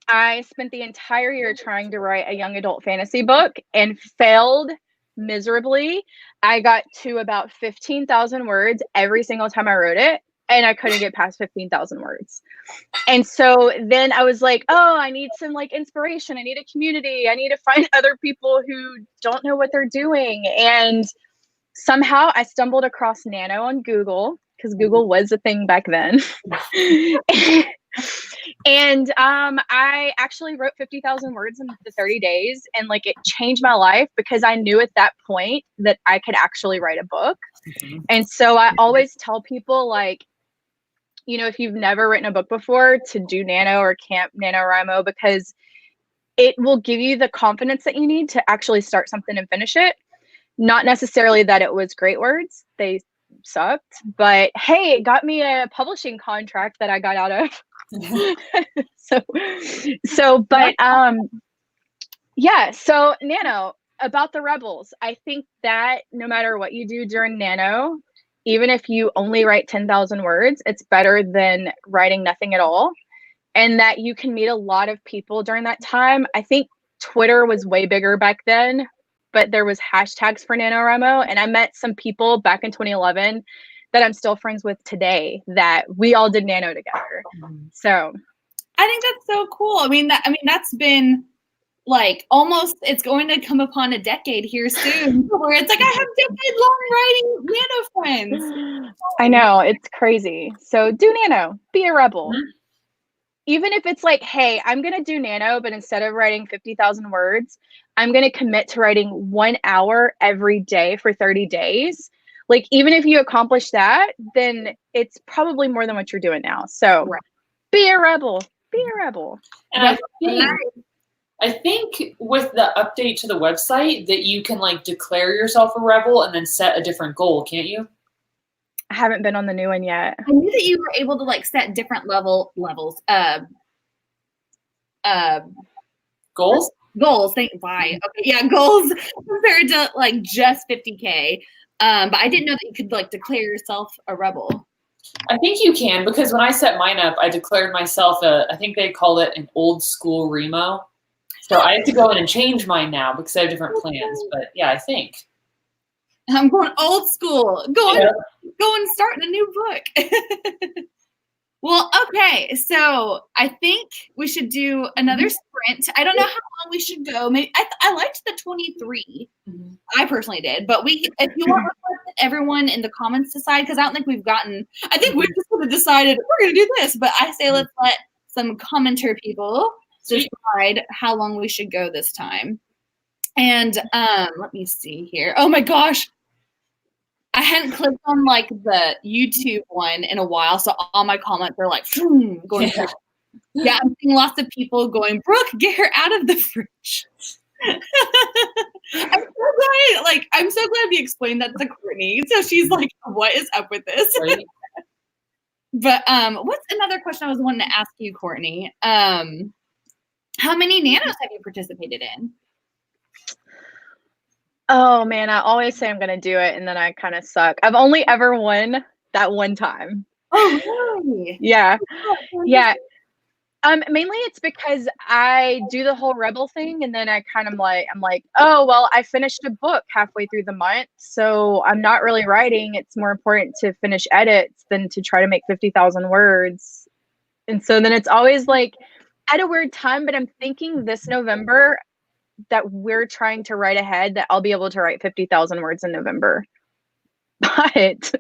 I spent the entire year trying to write a young adult fantasy book and failed miserably. I got to about 15,000 words every single time I wrote it, and I couldn't get past 15,000 words. And so then I was like, oh, I need some like inspiration. I need a community. I need to find other people who don't know what they're doing. And somehow I stumbled across Nano on Google, because Google was a thing back then. And I actually wrote 50,000 words in the 30 days, and like it changed my life because I knew at that point that I could actually write a book. And so I always tell people, like, you know, if you've never written a book before, to do Nano or Camp NaNoWriMo, because it will give you the confidence that you need to actually start something and finish it. Not necessarily that it was great words. They sucked, but hey, it got me a publishing contract that I got out of. But yeah, so Nano, about the rebels, I think that no matter what you do during Nano, even if you only write 10,000 words, it's better than writing nothing at all. And that you can meet a lot of people during that time. I think Twitter was way bigger back then, but there was hashtags for NaNoWriMo, and I met some people back in 2011 that I'm still friends with today that we all did Nano together. So I think that's so cool. I mean, that's been like almost, it's going to come upon a decade here soon where it's like I have decade-long writing Nano friends. I know, it's crazy. So do Nano, be a rebel. Even if it's like, hey, I'm going to do Nano, but instead of writing 50,000 words, I'm going to commit to writing 1 hour every day for 30 days. Like, even if you accomplish that, then it's probably more than what you're doing now. So be a rebel, be a rebel. And I think with the update to the website that you can like declare yourself a rebel and then set a different goal, can't you? I haven't been on the new one yet. I knew that you were able to like set different levels. Goals? Goals. Okay, yeah, goals compared to like just 50K. But I didn't know that you could like declare yourself a rebel. I think you can, because when I set mine up, I declared myself I think they call it an old school Remo. So I have to go in and change mine now because I have different plans. But yeah, I think. I'm going old school. Going starting a new book. Well, okay. So I think we should do another sprint. I don't know how long we should go. Maybe I liked the 23. I personally did, but if you want everyone in the comments decide, because I don't think we've gotten. I think we've just sort of decided we're going to do this, but I say let's let some commenter people decide how long we should go this time. And let me see here. Oh my gosh. I hadn't clicked on like the YouTube one in a while, so all my comments are like going. Yeah, I'm seeing lots of people going, Brooke, get her out of the fridge. I'm so glad we explained that to Courtney. So she's like, what is up with this? Right. But what's another question I was wanting to ask you, Courtney? How many nanos have you participated in? Oh man, I always say I'm gonna do it and then I kind of suck. I've only ever won that one time. Oh really? Yeah. Yeah. Mainly it's because I do the whole rebel thing and then I'm like, oh well, I finished a book halfway through the month, so I'm not really writing. It's more important to finish edits than to try to make 50,000 words. And so then it's always like at a weird time, but I'm thinking this November that we're trying to write ahead that I'll be able to write 50,000 words in November. But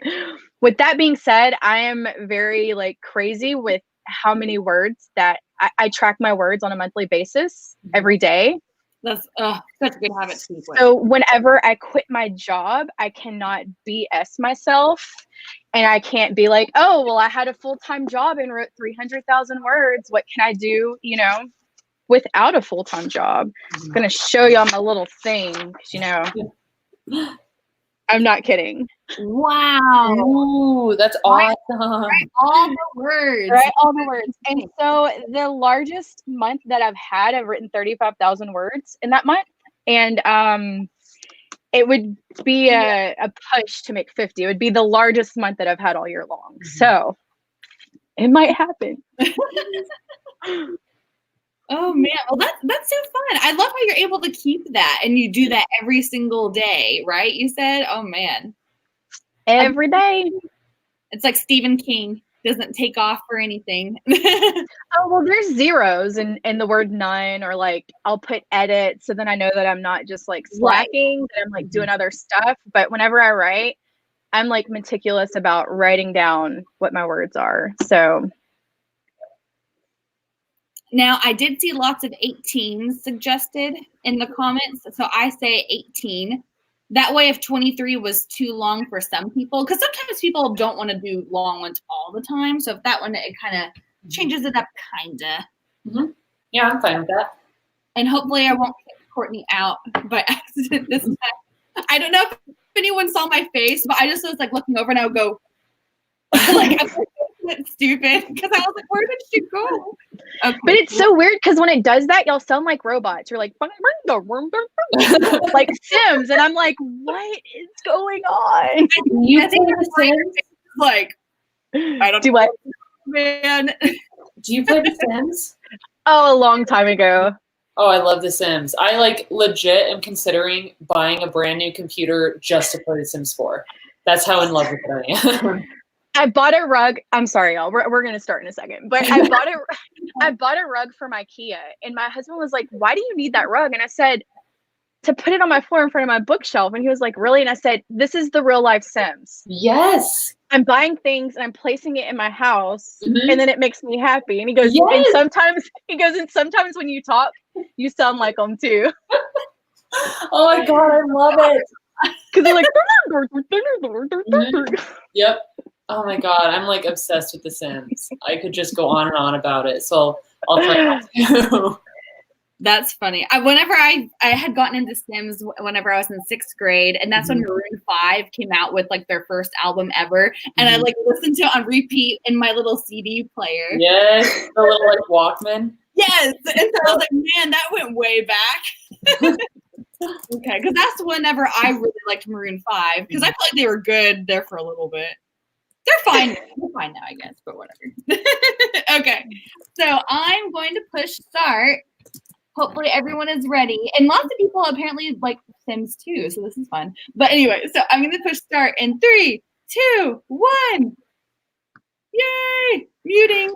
with that being said, I am very like crazy with how many words that I track my words on a monthly basis every day. That's such a good habit to keep with. So whenever I quit my job, I cannot BS myself. And I can't be like, oh, well, I had a full-time job and wrote 300,000 words. What can I do, without a full-time job? I'm going to show y'all my little thing, I'm not kidding. Wow. Ooh, that's awesome. Write all the words. Write all the words. And so the largest month that I've written 35,000 words in that month. And it would be a push to make 50. It would be the largest month that I've had all year long. So it might happen. Oh man, well that's so fun. I love how you're able to keep that and you do that every single day, right? You said, oh man. Every day. It's like Stephen King doesn't take off for anything. Oh, well, there's zeros in the word none, or like I'll put edit so then I know that I'm not just like slacking, that I'm like doing other stuff. But whenever I write, I'm like meticulous about writing down what my words are. So Now, I did see lots of 18s suggested in the comments, so I say 18. That way, if 23 was too long for some people, because sometimes people don't want to do long ones all the time. So if that one, it kind of changes it up, kinda. Mm-hmm. Yeah, I'm fine with that. And hopefully I won't kick Courtney out by accident this time. I don't know if anyone saw my face, but I just was like looking over and I would go, like, I'm stupid, because I was like, where did she go? Okay. But it's so weird because when it does that, y'all sound like robots. You're like, like Sims, and I'm like, what is going on? You I think play The Sims? Like, I don't Do know, what? man. Do you play The Sims? Oh, a long time ago. Oh, I love The Sims. I like legit am considering buying a brand new computer just to play The Sims 4. That's how in love with it I am. I bought a rug. I'm sorry, y'all. We're gonna start in a second. But I bought a rug from IKEA, and my husband was like, "Why do you need that rug?" And I said, "To put it on my floor in front of my bookshelf." And he was like, "Really?" And I said, "This is the real life Sims. Yes. I'm buying things and I'm placing it in my house, Mhm. and then it makes me happy." And he goes, Yes. and sometimes when you talk, you sound like them too." Oh my God, I love it. Because they're like, Yep. Oh my God, I'm like obsessed with The Sims. I could just go on and on about it. So I'll try not to. That's funny. Whenever I had gotten into Sims whenever I was in 6th grade, and that's when Maroon 5 came out with like their first album ever, and I like listened to it on repeat in my little CD player. Yes, the little like Walkman. Yes, and so I was like, man, that went way back. Okay, because that's whenever I really liked Maroon 5, because I felt like they were good there for a little bit. They're fine. They're fine now, I guess, but whatever. Okay, so I'm going to push start. Hopefully everyone is ready. And lots of people apparently like Sims too, so this is fun. But anyway, so I'm going to push start in 3, 2, 1. Yay! Muting.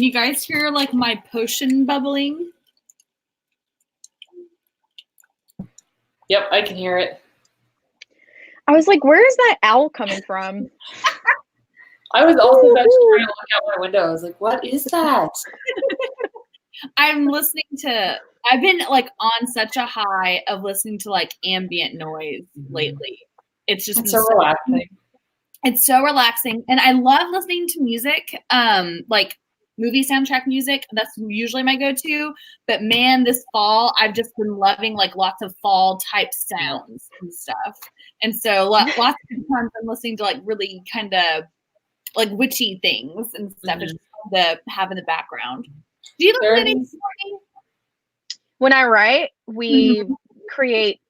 you guys hear like my potion bubbling? Yep, I can hear it. I was like, where is that owl coming from? I was also about to try to look out my window. I was like, what is that? I'm listening to, I've been like on such a high of listening to like ambient noise lately. It's just so relaxing. It's so relaxing. And I love listening to music, like movie soundtrack music. That's usually my go-to. But man, this fall, I've just been loving like lots of fall type sounds and stuff. And so lots of times I'm listening to like really kind of like witchy things and stuff just to have in the background. Do you listen to anything? When I write, we create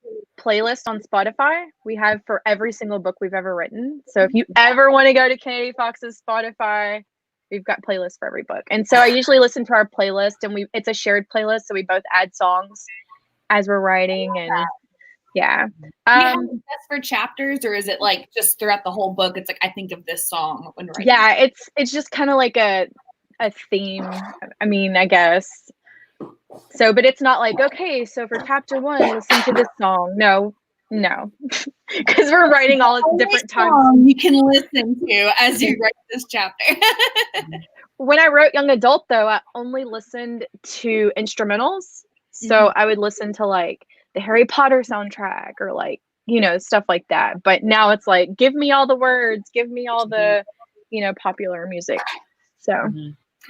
playlists on Spotify. We have for every single book we've ever written. So if you ever want to go to Katie Fox's Spotify, we've got playlists for every book. And so I usually listen to our playlist, and it's a shared playlist, so we both add songs as we're writing. And yeah. Do you have a best for chapters, or is it like just throughout the whole book? It's like I think of this song when writing. Yeah, it's just kind of like a theme. I mean, I guess. So, but it's not like, okay, so for chapter 1, listen to this song. No, because we're writing all at different times. You can listen to as you write this chapter. When I wrote young adult, though, I only listened to instrumentals. So I would listen to like the Harry Potter soundtrack or like, stuff like that. But now it's like, give me all the words, give me all the, popular music. So.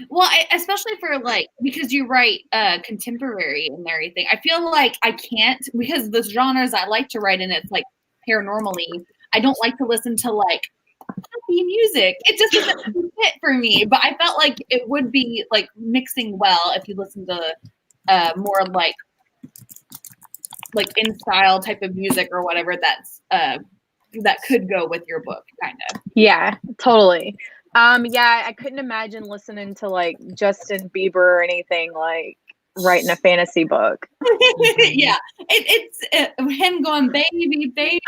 Well, especially for like, because you write contemporary and everything, I feel like I can't, because the genres I like to write in, it's like paranormally, I don't like to listen to like happy music. It just doesn't fit for me. But I felt like it would be like mixing well if you listen to more like in style type of music or whatever that's that could go with your book, kind of. Yeah, totally. Yeah, I couldn't imagine listening to like Justin Bieber or anything like writing a fantasy book. Yeah, it's him going baby, baby,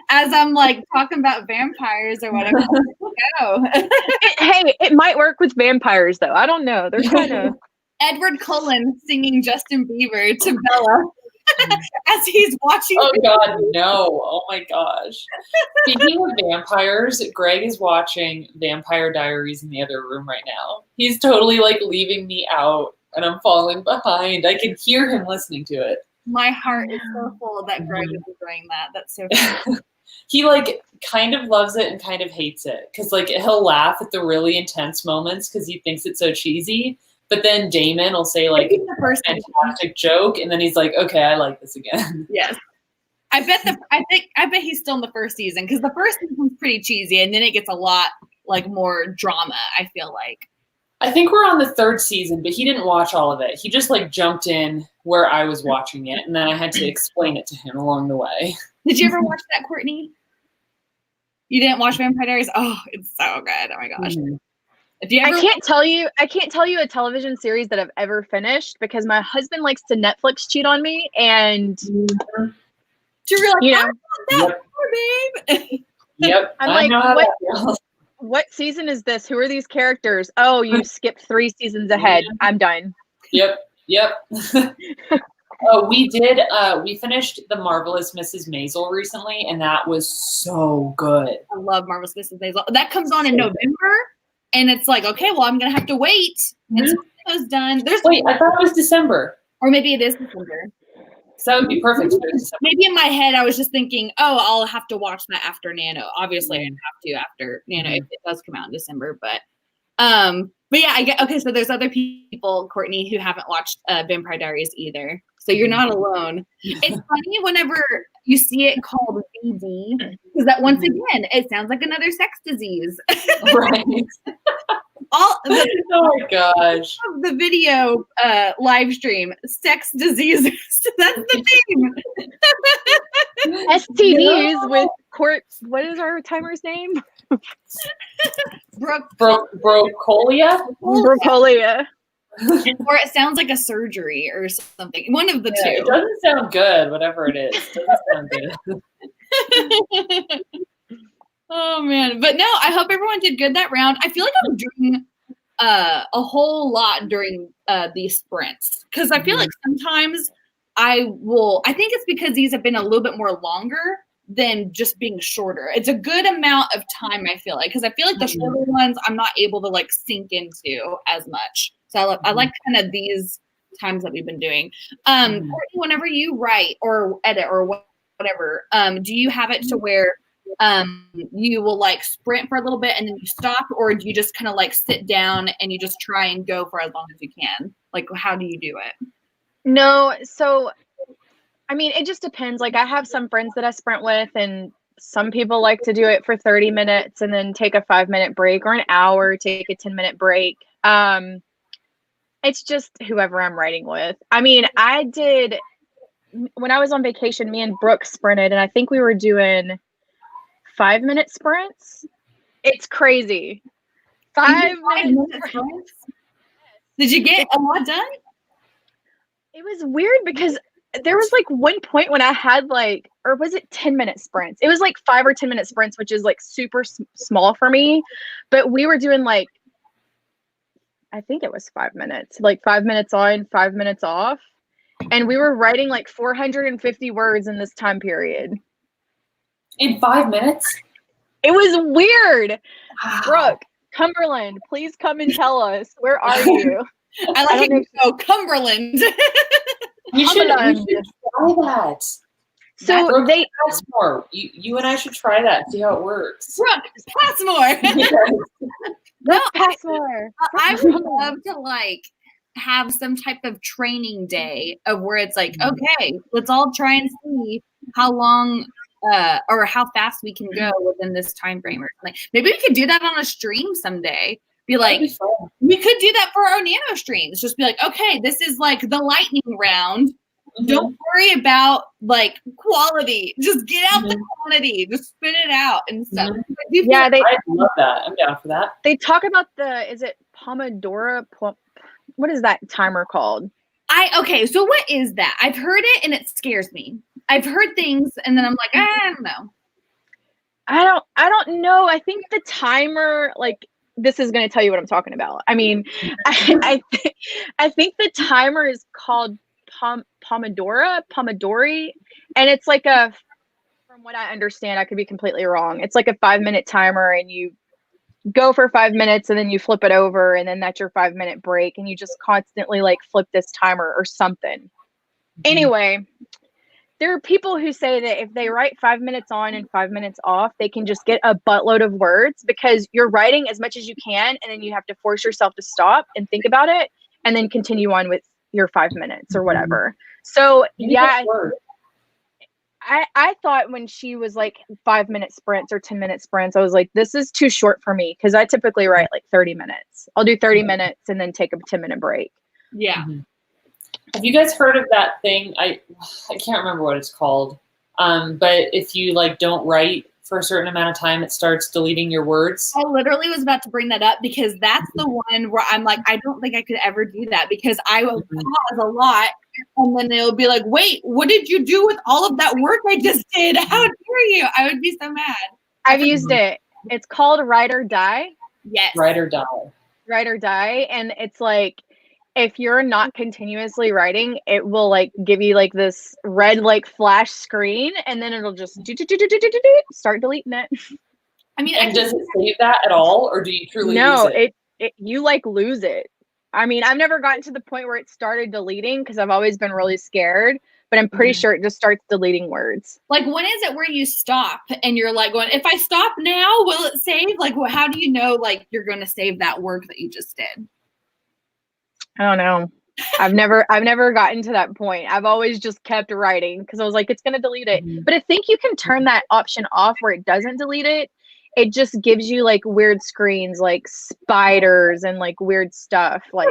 as I'm like talking about vampires or whatever. Go. Hey, it might work with vampires though. I don't know. They're kind of Edward Cullen singing Justin Bieber to Bella as he's watching. Oh God, no! Oh my gosh. Speaking of vampires, Greg is watching Vampire Diaries in the other room right now. He's totally like leaving me out, and I'm falling behind. I can hear him listening to it. My heart is so full that Greg is enjoying that. That's so funny. He like kind of loves it and kind of hates it because like he'll laugh at the really intense moments because he thinks it's so cheesy. But then Damon will say like a fantastic joke, and then he's like, "Okay, I like this again." Yes, I bet he's still in the first season because the first season's pretty cheesy, and then it gets a lot like more drama. I feel like. I think we're on the 3rd season, but he didn't watch all of it. He just like jumped in where I was watching it, and then I had to explain it to him along the way. Did you ever watch that, Courtney? You didn't watch Vampire Diaries? Oh, it's so good! Oh my gosh. Mm-hmm. I can't tell you a television series that I've ever finished because my husband likes to Netflix cheat on me, and to realize, babe. Yep. I'm like, what season is this? Who are these characters? Oh, you skipped 3 seasons ahead. I'm done. Yep. Oh, we finished The Marvelous Mrs. Maisel recently, and that was so good. I love Marvelous Mrs. Maisel. That comes on in November. And it's like, okay, well, I'm going to have to wait. And so it was done. Wait, I thought it was December. Or maybe it is December. So that would be perfect. Maybe in my head, I was just thinking, oh, I'll have to watch that after Nano. Obviously, I have to after Nano if it does come out in December. But yeah, I get, okay, so there's other people, Courtney, who haven't watched Vampire Diaries either. So you're not alone. It's funny whenever you see it called VD, because that once again, it sounds like another sex disease. Right. Oh my gosh. The video live stream, sex diseases. That's the theme. STDs with what is our timer's name? Brocolia? Brocolia. Or it sounds like a surgery or something. One of the two. It doesn't sound good, whatever it is. It doesn't sound good. Oh man. But no, I hope everyone did good that round. I feel like I'm doing a whole lot during these sprints, because I feel like sometimes I think it's because these have been a little bit more longer than just being shorter. It's a good amount of time, I feel like, because I feel like the shorter ones I'm not able to like sink into as much. So I like kind of these times that we've been doing. Courtney, whenever you write or edit or whatever, do you have it to where you will like sprint for a little bit and then you stop, or do you just kind of like sit down and you just try and go for as long as you can? Like, how do you do it? No, so I mean, it just depends. Like, I have some friends that I sprint with, and some people like to do it for 30 minutes and then take a 5-minute break, or an hour, take a 10-minute break. It's just whoever I'm writing with. I mean, I did, when I was on vacation, me and Brooke sprinted, and I think we were doing 5-minute sprints. It's crazy. 5-minute sprints. Did you get a lot done? It was weird because there was like one point when I had like, or was it 10-minute sprints? It was like 5 or 10-minute sprints, which is like super small for me. But we were doing like, I think it was 5 minutes, like 5 minutes on, 5 minutes off. And we were writing like 450 words in this time period. In 5 minutes? It was weird. Wow. Brooke, Cumberland, please come and tell us. Where are you? I like it. Oh, Cumberland. We should try that. So Brooke, pass more. You and I should try that. See how it works. Brooke, pass more. Yes. No, pass more. I would love to like have some type of training day of where it's like, okay, let's all try and see how long or how fast we can go within this time frame or something. Maybe we could do that on a stream someday. Be like, we could do that for our nano streams. Just be like, okay, this is like the lightning round. Don't worry about like quality. Just get out the quantity. Just spit it out and stuff. Yeah, I love that. I'm down for that. They talk about is it Pomodoro? What is that timer called? Okay, so what is that? I've heard it and it scares me. I've heard things and then I'm like, I don't know. I don't know. I think the timer, like, this is going to tell you what I'm talking about. I mean, I think the timer is called Pomodori, and it's like from what I understand, I could be completely wrong. It's like a 5-minute timer, and you go for 5 minutes and then you flip it over, and then that's your 5-minute break, and you just constantly like flip this timer or something. Anyway, there are people who say that if they write 5 minutes on and 5 minutes off, they can just get a buttload of words, because you're writing as much as you can, and then you have to force yourself to stop and think about it and then continue on with your 5 minutes or whatever. So yeah, I thought when she was like 5-minute sprints or 10-minute sprints, I was like, this is too short for me, because I typically write like 30 minutes. I'll do 30 minutes and then take a 10-minute break. Yeah. Have you guys heard of that thing? I can't remember what it's called. But if you like don't write for a certain amount of time, it starts deleting your words. I literally was about to bring that up, because that's the one where I'm like, I don't think I could ever do that, because I will pause a lot, and then they'll be like, wait, what did you do with all of that work I just did? How dare you? I would be so mad. I've used it. It's called Write or Die. Yes. Write or Die. Write or Die. And it's like, if you're not continuously writing, it will like give you like this red like flash screen, and then it'll just start deleting it. I mean, and does it save that at all, or do you truly lose it? it you like lose it. I mean, I've never gotten to the point where it started deleting, because I've always been really scared, but I'm pretty sure it just starts deleting words. Like, when is it where you stop and you're like going, if I stop now, will it save? Like, how do you know like you're going to save that work that you just did? I don't know. I've never gotten to that point. I've always just kept writing, because I was like, it's going to delete it. But I think you can turn that option off where it doesn't delete it. It just gives you like weird screens, like spiders and like weird stuff. Like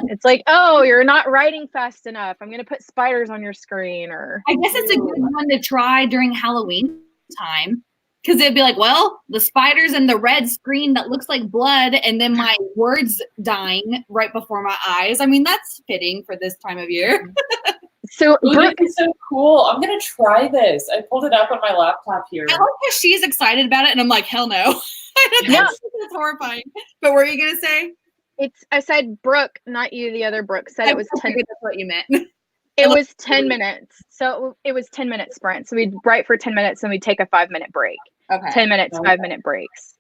it's like, oh, you're not writing fast enough. I'm going to put spiders on your screen. Or I guess it's a good one to try during Halloween time. Because it'd be like, well, the spiders and the red screen that looks like blood, and then my words dying right before my eyes. I mean, that's fitting for this time of year. So Brooke is so cool. I'm gonna try this. I pulled it up on my laptop here. I like how she's excited about it, and I'm like, hell no. That's horrifying. But what were you gonna say? I said Brooke, not you. The other Brooke said it was 10. That's what you meant. It was 10 minutes. So it was 10-minute sprint. So we'd write for 10 minutes and we'd take a 5-minute break. Okay. 10 minutes, 5-minute breaks.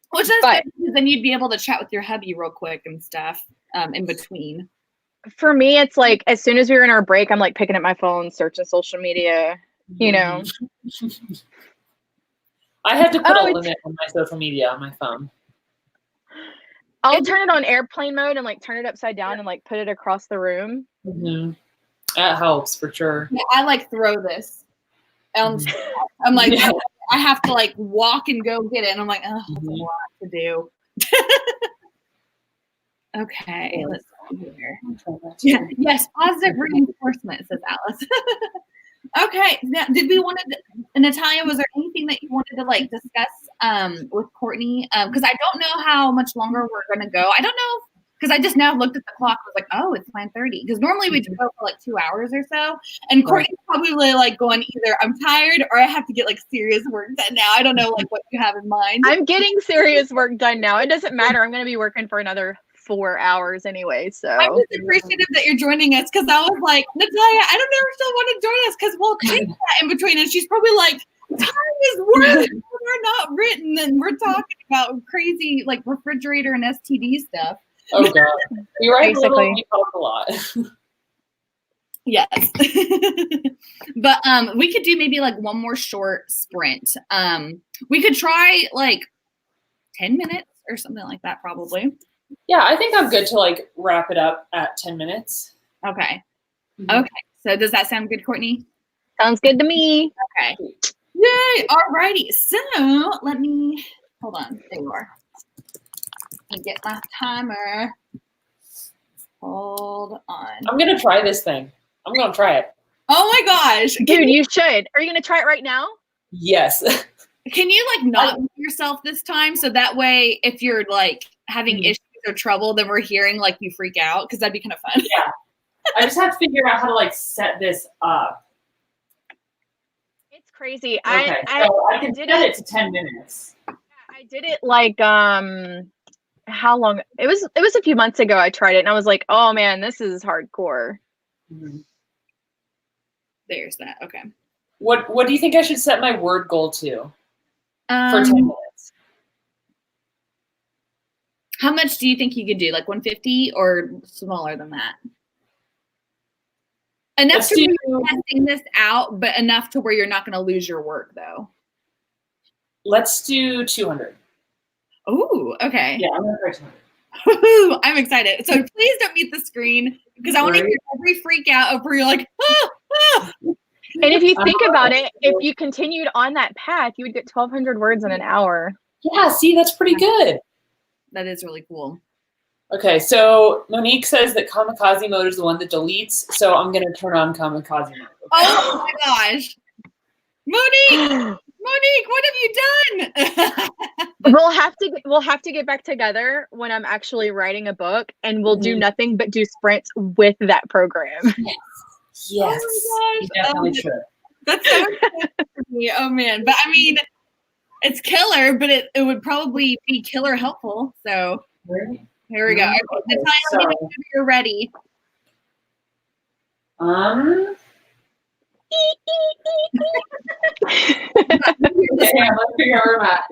Which is good, because then you'd be able to chat with your hubby real quick and stuff in between. For me, it's like as soon as we were in our break, I'm like picking up my phone, searching social media, you know. I have to put a limit on my social media on my phone. I'll turn it on airplane mode and like turn it upside down and like put it across the room. That helps for sure. Yeah, I like throw this. I'm like, I have to like walk and go get it. And I'm like, oh, that's a lot to do. Okay, let's see here. Yes, positive reinforcement, says Alice. Okay, now, did we want to, Natalia, was there anything that you wanted to like discuss with Courtney? Because I don't know how much longer we're going to go. I don't know, because I just now looked at the clock. I was like, oh, it's 9:30. Because normally we go for like 2 hours or so. And Courtney's probably like going either I'm tired or I have to get like serious work done now. I don't know like what you have in mind. I'm getting serious work done now. It doesn't matter. I'm going to be working for another 4 hours anyway. So I'm just appreciative that you're joining us, because I was like, Natalia, I don't know if she'll want to join us because we'll change that in between. And she's probably like, time is work. We're not written and we're talking about crazy like refrigerator and STD stuff. Oh god. We write Basically. we talk a lot. Yes. But we could do maybe like one more short sprint. We could try like 10 minutes or something like that probably. Yeah, I think I'm good to like wrap it up at 10 minutes. Okay. Okay. So does that sound good, Courtney? sounds good to me. Okay. Yay. Alrighty. So let me hold on. There you are. Let me get my timer. Hold on. I'm gonna try this thing. I'm gonna try it. Oh my gosh. Dude, you should. Are you going to try it right now? Yes. Can you like not mute yourself this time, so that way if you're like having issues or trouble, then we're hearing like you freak out, because that'd be kind of fun. Yeah. I just have to figure out how to like set this up. It's crazy. Okay, so I can set it to 10 minutes. I did it like how long? It was a few months ago I tried it and I was like, oh man, this is hardcore. There's that. Okay. What do you think I should set my word goal to for 10 minutes? How much do you think you could do? Like 150 or smaller than that? Enough to where you're testing this out, but enough to where you're not going to lose your work, though. Let's do 200. Ooh, okay. Yeah, I'm going to try 200. I'm excited. So please don't mute the screen, because I want to hear every freak out of where you're like, ah, ah. And if you think about it, if you continued on that path, you would get 1,200 words in an hour. Yeah, see, that's pretty good. That is really cool. Okay, so Monique says that kamikaze mode is the one that deletes, so I'm going to turn on kamikaze mode. Okay? Oh my gosh. Monique, what have you done? We'll have to get back together when I'm actually writing a book, and we'll do nothing but do sprints with that program. Yes. Oh You definitely should. That's so good for me. Oh man. But I mean, it's killer, but it would probably be killer helpful. So here we go. Okay, Natalia, let me know if you're ready. Let's figure out where I'm at.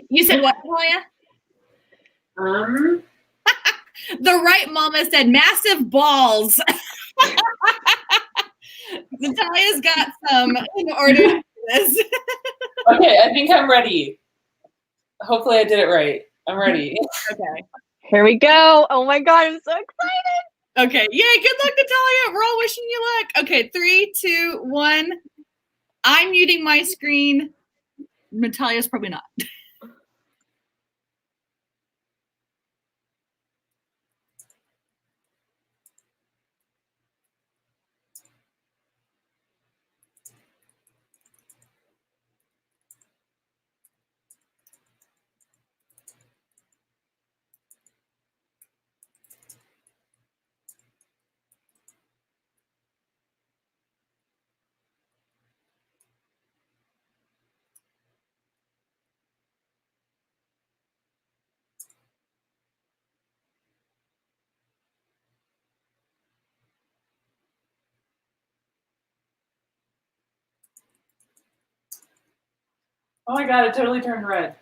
You said what, Natalia? The right mama said massive balls. Natalia's got some in order to do this. Okay, I think I'm ready. Hopefully I did it right. I'm ready. Okay. Here we go. Oh my God, I'm so excited. Okay. Yay, good luck, Natalia. We're all wishing you luck. Okay, 3, 2, 1. I'm muting my screen. Natalia's probably not. Oh my god, it totally turned red.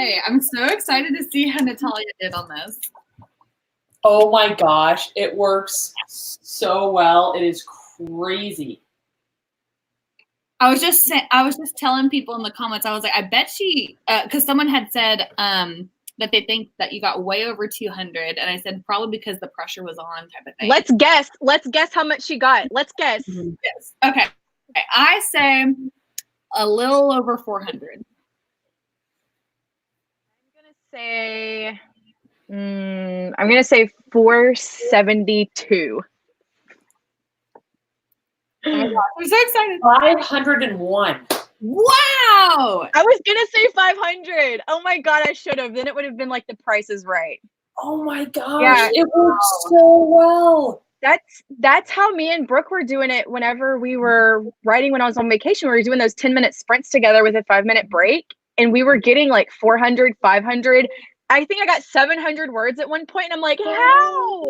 Okay, I'm so excited to see how Natalia did on this. Oh my gosh, it works so well. It is crazy. I was just telling people in the comments, I was like, I bet she, because someone had said that they think that you got way over 200, and I said probably because the pressure was on, type of thing. Let's guess. Let's guess how much she got. Let's guess. Yes. Okay. I say a little over 400. I'm gonna say 472. Oh my gosh, I'm so excited. 501. Wow. I was gonna say 500. Oh my god, I should have. Then it would have been like The Price is Right. Oh my gosh, Yeah. it works so well. That's how me and Brooke were doing it whenever we were writing when I was on vacation. We were doing those 10-minute sprints together with a 5-minute break, and we were getting like 400, 500. I think I got 700 words at one point, and I'm like, how?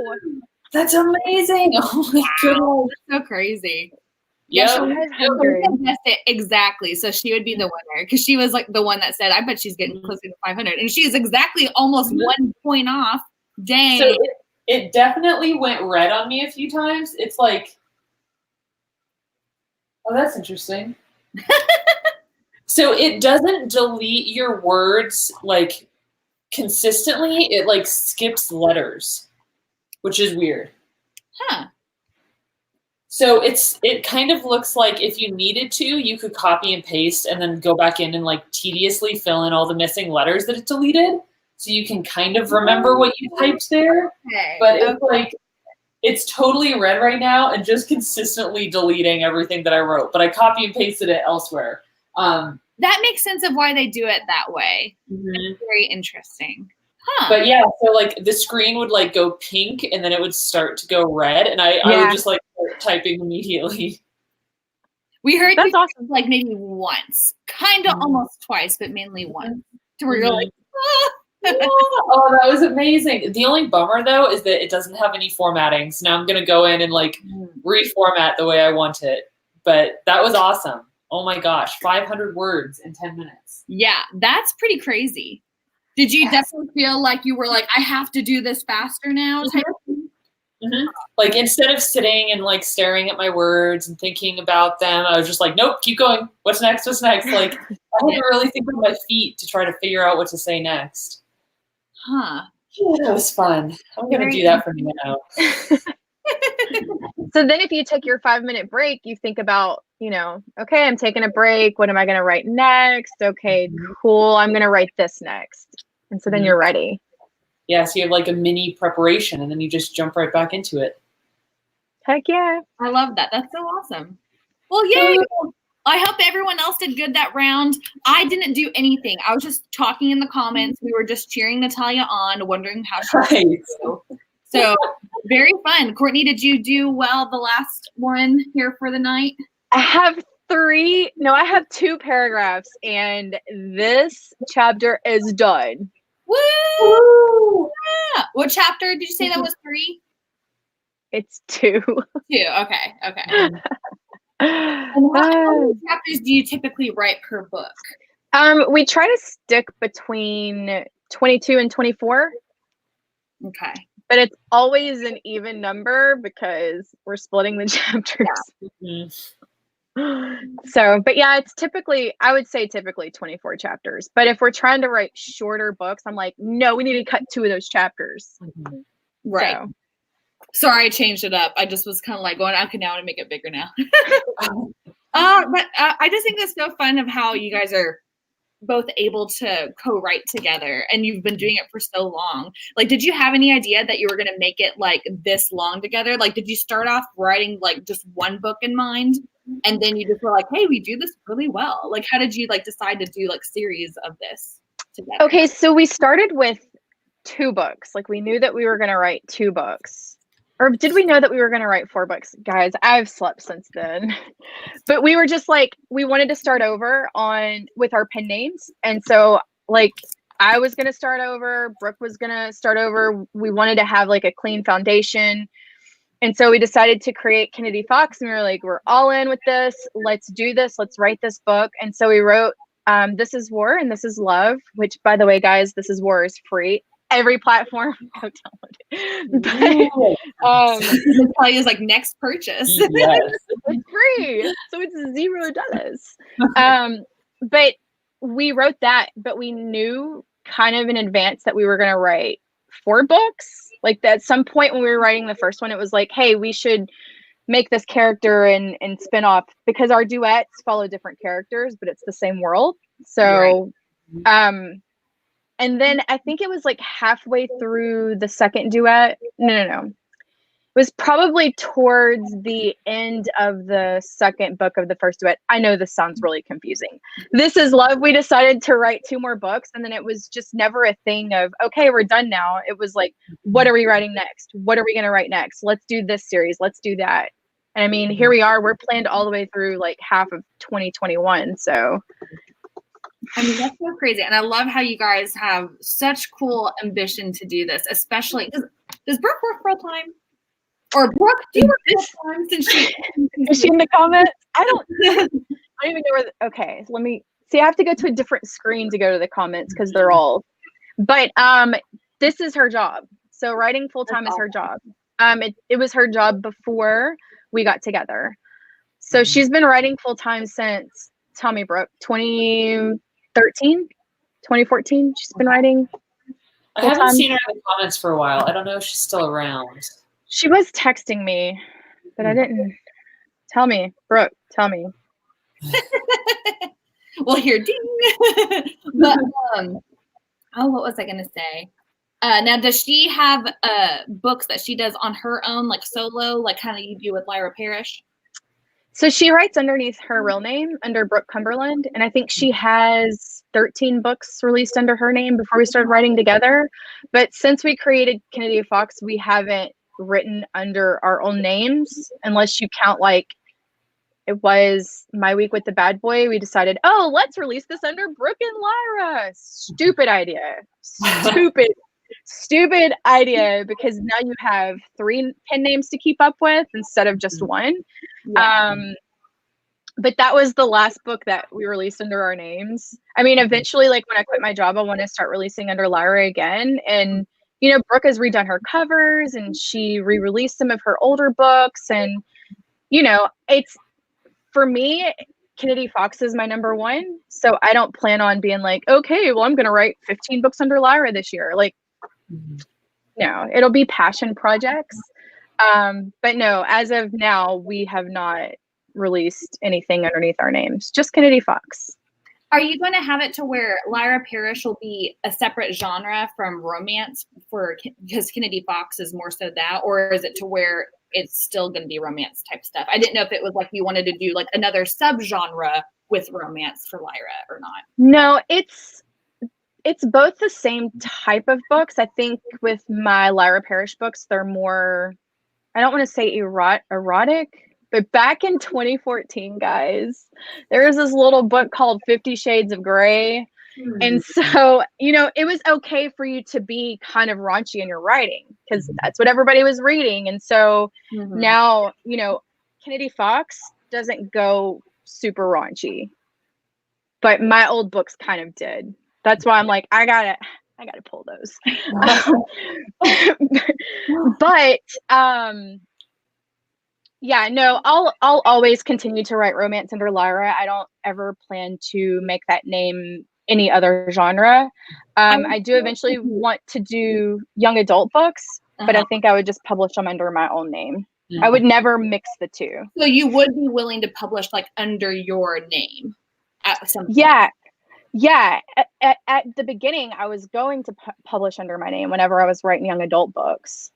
That's amazing. Oh my goodness. That's so crazy. Yeah, So we guessed it exactly. So she would be the winner because she was like the one that said, I bet she's getting closer to 500. And she's exactly almost 1 point off. Dang. So it definitely went red on me a few times. It's like, oh, that's interesting. So it doesn't delete your words like consistently. It like skips letters, which is weird. Huh. So it kind of looks like if you needed to, you could copy and paste and then go back in and like tediously fill in all the missing letters that it deleted. So you can kind of remember what you typed there. Okay. But it's like, it's totally red right now and just consistently deleting everything that I wrote. But I copy and pasted it elsewhere. That makes sense of why they do it that way. That's very interesting. Huh. But yeah, so like the screen would like go pink and then it would start to go red. And I would just like start typing immediately. We heard That's you awesome. like maybe once, kind of almost twice, but mainly once. To where you're like, ah. Oh, that was amazing. The only bummer though is that it doesn't have any formatting. So now I'm gonna go in and like reformat the way I want it. But that was awesome. Oh my gosh, 500 words in 10 minutes. Yeah, that's pretty crazy. Did you definitely feel like you were like, I have to do this faster now? Like instead of sitting and like staring at my words and thinking about them, I was just like, nope, keep going. What's next? What's next? Like I had to really think with my feet to try to figure out what to say next. Huh. Yeah, that was fun. I'm going to do that from now. So then if you take your 5-minute break, you think about, you know, okay, I'm taking a break. What am I going to write next? Okay, cool. I'm going to write this next. And so then you're ready. Yeah, so you have like a mini preparation and then you just jump right back into it. Heck yeah. I love that. That's so awesome. Well, yay. I hope everyone else did good that round. I didn't do anything. I was just talking in the comments. We were just cheering Natalia on, wondering how she would do. So very fun. Courtney, did you do well the last one here for the night? I have 2 paragraphs, and this chapter is done. Woo! Yeah. What chapter did you say that was 3? It's 2. 2. Okay. And how many chapters do you typically write per book? We try to stick between 22 and 24. Okay. But it's always an even number because we're splitting the chapters. Yeah. So, but yeah, it's I would say typically 24 chapters. But if we're trying to write shorter books, I'm like, no, we need to cut 2 of those chapters. Right. So. Sorry, I changed it up. I just was kind of like going, okay, now I want to make it bigger now. But I just think it's so fun of how you guys are both able to co-write together, and you've been doing it for so long. Like, did you have any idea that you were going to make it like this long together? Like, did you start off writing like just one book in mind, and then you just were like, hey, we do this really well? Like, how did you like decide to do like series of this together? Okay, so we started with 2 books. Like, we knew that we were going to write 2 books. Or did we know that we were going to write 4 books? Guys, I've slept since then. But we were just like, we wanted to start over with our pen names. And so like I was going to start over, Brooke was going to start over. We wanted to have like a clean foundation. And so we decided to create Kennedy Fox, and we were like, we're all in with this. Let's do this. Let's write this book. And so we wrote This Is War and This Is Love, which, by the way, guys, This Is War is free. Every platform, go download it. But they tell you is like next purchase. Yes. it's free, so it's $0. But we wrote that, but we knew kind of in advance that we were going to write 4 books. Like at some point when we were writing the first one, it was like, hey, we should make this character and spin off, because our duets follow different characters, but it's the same world. So, and then I think it was like halfway through the second duet. No. It was probably towards the end of the second book of the first duet. I know this sounds really confusing. This Is Love. We decided to write 2 more books, and then it was just never a thing of, okay, we're done now. It was like, what are we writing next? What are we going to write next? Let's do this series. Let's do that. And I mean, here we are. We're planned all the way through like half of 2021. So. I mean, that's so crazy. And I love how you guys have such cool ambition to do this, especially, does Brooke work full time? Or Brooke, do you work full time since is she in the comments? I don't even know where, okay, let me, see, I have to go to a different screen to go to the comments because they're all, but this is her job. So writing full time is her job. It was her job before we got together. So she's been writing full time since, tell me, Brooke, 2013, 2014. She's been writing. I haven't seen her in the comments for a while. I don't know if she's still around. She was texting me, but I didn't. Tell me, Brooke, tell me. Well, here, ding. But, what was I going to say? Now, does she have books that she does on her own, like solo, like kind of you do with Lyra Parrish? So she writes underneath her real name, under Brooke Cumberland, and I think she has 13 books released under her name before we started writing together. But since we created Kennedy Fox, we haven't written under our own names, unless you count, like, it was My Week with the Bad Boy. We decided, oh, let's release this under Brooke and Lyra. Stupid idea. Stupid idea, because now you have 3 pen names to keep up with instead of just one. Yeah. But that was the last book that we released under our names. I mean, eventually, like when I quit my job, I want to start releasing under Lyra again. And, you know, Brooke has redone her covers and she re-released some of her older books. And, you know, it's, for me, Kennedy Fox is my number 1. So I don't plan on being like, okay, well, I'm going to write 15 books under Lyra this year. Like, no, it'll be passion projects. But no, as of now, we have not released anything underneath our names, just Kennedy Fox. Are you going to have it to where Lyra Parrish will be a separate genre from romance because Kennedy Fox is more so that, or is it to where it's still going to be romance type stuff? I didn't know if it was like you wanted to do like another subgenre with romance for Lyra or not. No, it's both the same type of books. I think with my Lyra Parrish books, they're more, I don't want to say erotic, but back in 2014, guys, there was this little book called 50 Shades of Grey. And so, you know, it was okay for you to be kind of raunchy in your writing because that's what everybody was reading. And so now, you know, Kennedy Fox doesn't go super raunchy, but my old books kind of did. That's why I'm like, I gotta pull those. But yeah, no, I'll always continue to write romance under Lyra. I don't ever plan to make that name any other genre. I do eventually want to do young adult books, but I think I would just publish them under my own name. I would never mix the two. So you would be willing to publish like under your name at some point? Yeah. At the beginning, I was going to publish under my name whenever I was writing young adult books.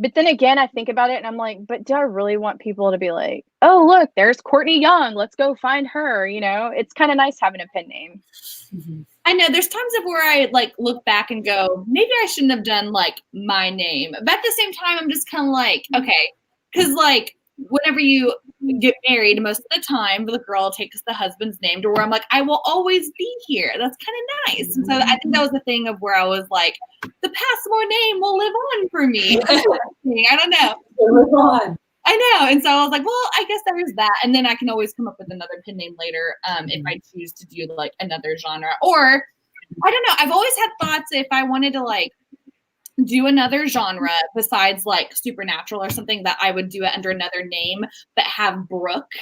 But then again, I think about it and I'm like, but do I really want people to be like, oh, look, there's Courtney Young. Let's go find her. You know, it's kind of nice having a pen name. I know there's times of where I like look back and go, maybe I shouldn't have done like my name. But at the same time, I'm just kind of like, okay, because like whenever you get married, most of the time the girl takes the husband's name to where I'm like, I will always be here. That's kind of nice. And so I think that was the thing of where I was like, the Passmore name will live on for me. I don't know. Live on. I know. And so I was like, well, I guess there's that. And then I can always come up with another pen name later if I choose to do like another genre. Or I don't know. I've always had thoughts if I wanted to like do another genre besides like supernatural or something, that I would do it under another name, but have Brooke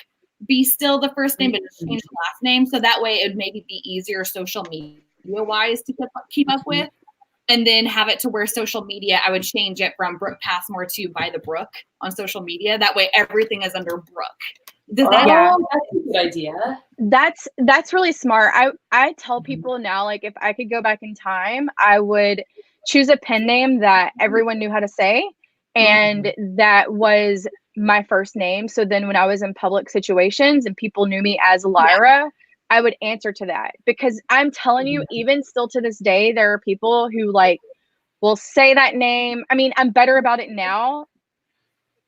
be still the first name, but just change the last name. So that way it would maybe be easier social media wise to keep up with. And then have it to where social media, I would change it from Brooke Passmore to By the Brook on social media. That way everything is under Brooke. Does that that's a good idea. That's really smart. I tell people now, like, if I could go back in time, I would choose a pen name that everyone knew how to say, and that was my first name. So then when I was in public situations and people knew me as Lyra, I would answer to that, because I'm telling you, even still to this day, there are people who like will say that name. I mean, I'm better about it now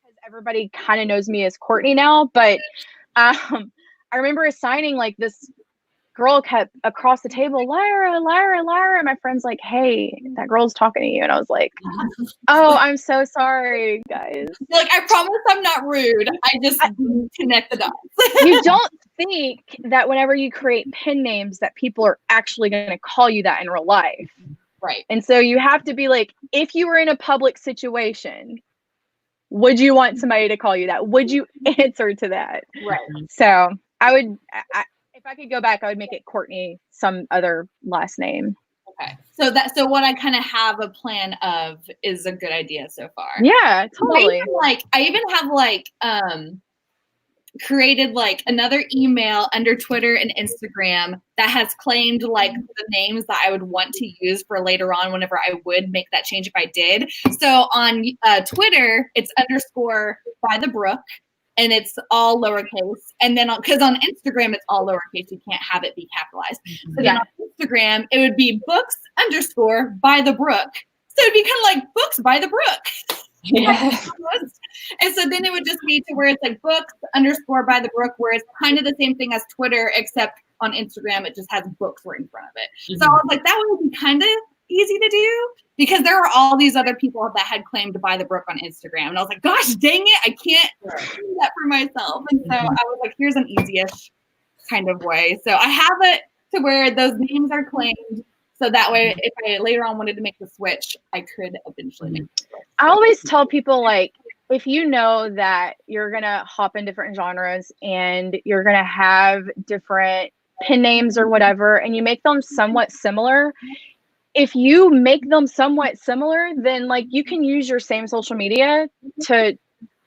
because everybody kind of knows me as Courtney now, but I remember assigning like this girl kept across the table, Lyra, Lyra, Lyra. And my friend's like, hey, that girl's talking to you. And I was like, oh, I'm so sorry, guys. Like, I promise I'm not rude. I just didn't connect the dots. You don't think that whenever you create pen names that people are actually going to call you that in real life. Right. And so you have to be like, if you were in a public situation, would you want somebody to call you that? Would you answer to that? Right. So I would, if I could go back, I would make it Courtney, some other last name. Okay. So what I kind of have a plan of is a good idea so far. Yeah, totally. I even have like created like another email under Twitter and Instagram that has claimed like the names that I would want to use for later on whenever I would make that change if I did. So on Twitter, it's _ by the Brook, and it's all lowercase. And then because on Instagram, it's all lowercase. You can't have it be capitalized. So then on Instagram, it would be books _ by the Brook. So it'd be kind of like books by the Brook. Yeah. And so then it would just be to where it's like books _ by the Brook, where it's kind of the same thing as Twitter, except on Instagram, it just has books right in front of it. Mm-hmm. So I was like, that would be kind of easy to do, because there were all these other people that had claimed By the Brook on Instagram. And I was like, gosh, dang it, I can't do that for myself. And so I was like, here's an easy-ish kind of way. So I have it to where those names are claimed. So that way, if I later on wanted to make the switch, I could eventually make the switch. I always tell people, like, if you know that you're going to hop in different genres and you're going to have different pen names or whatever, and you make them somewhat similar, if you make them somewhat similar, then like you can use your same social media to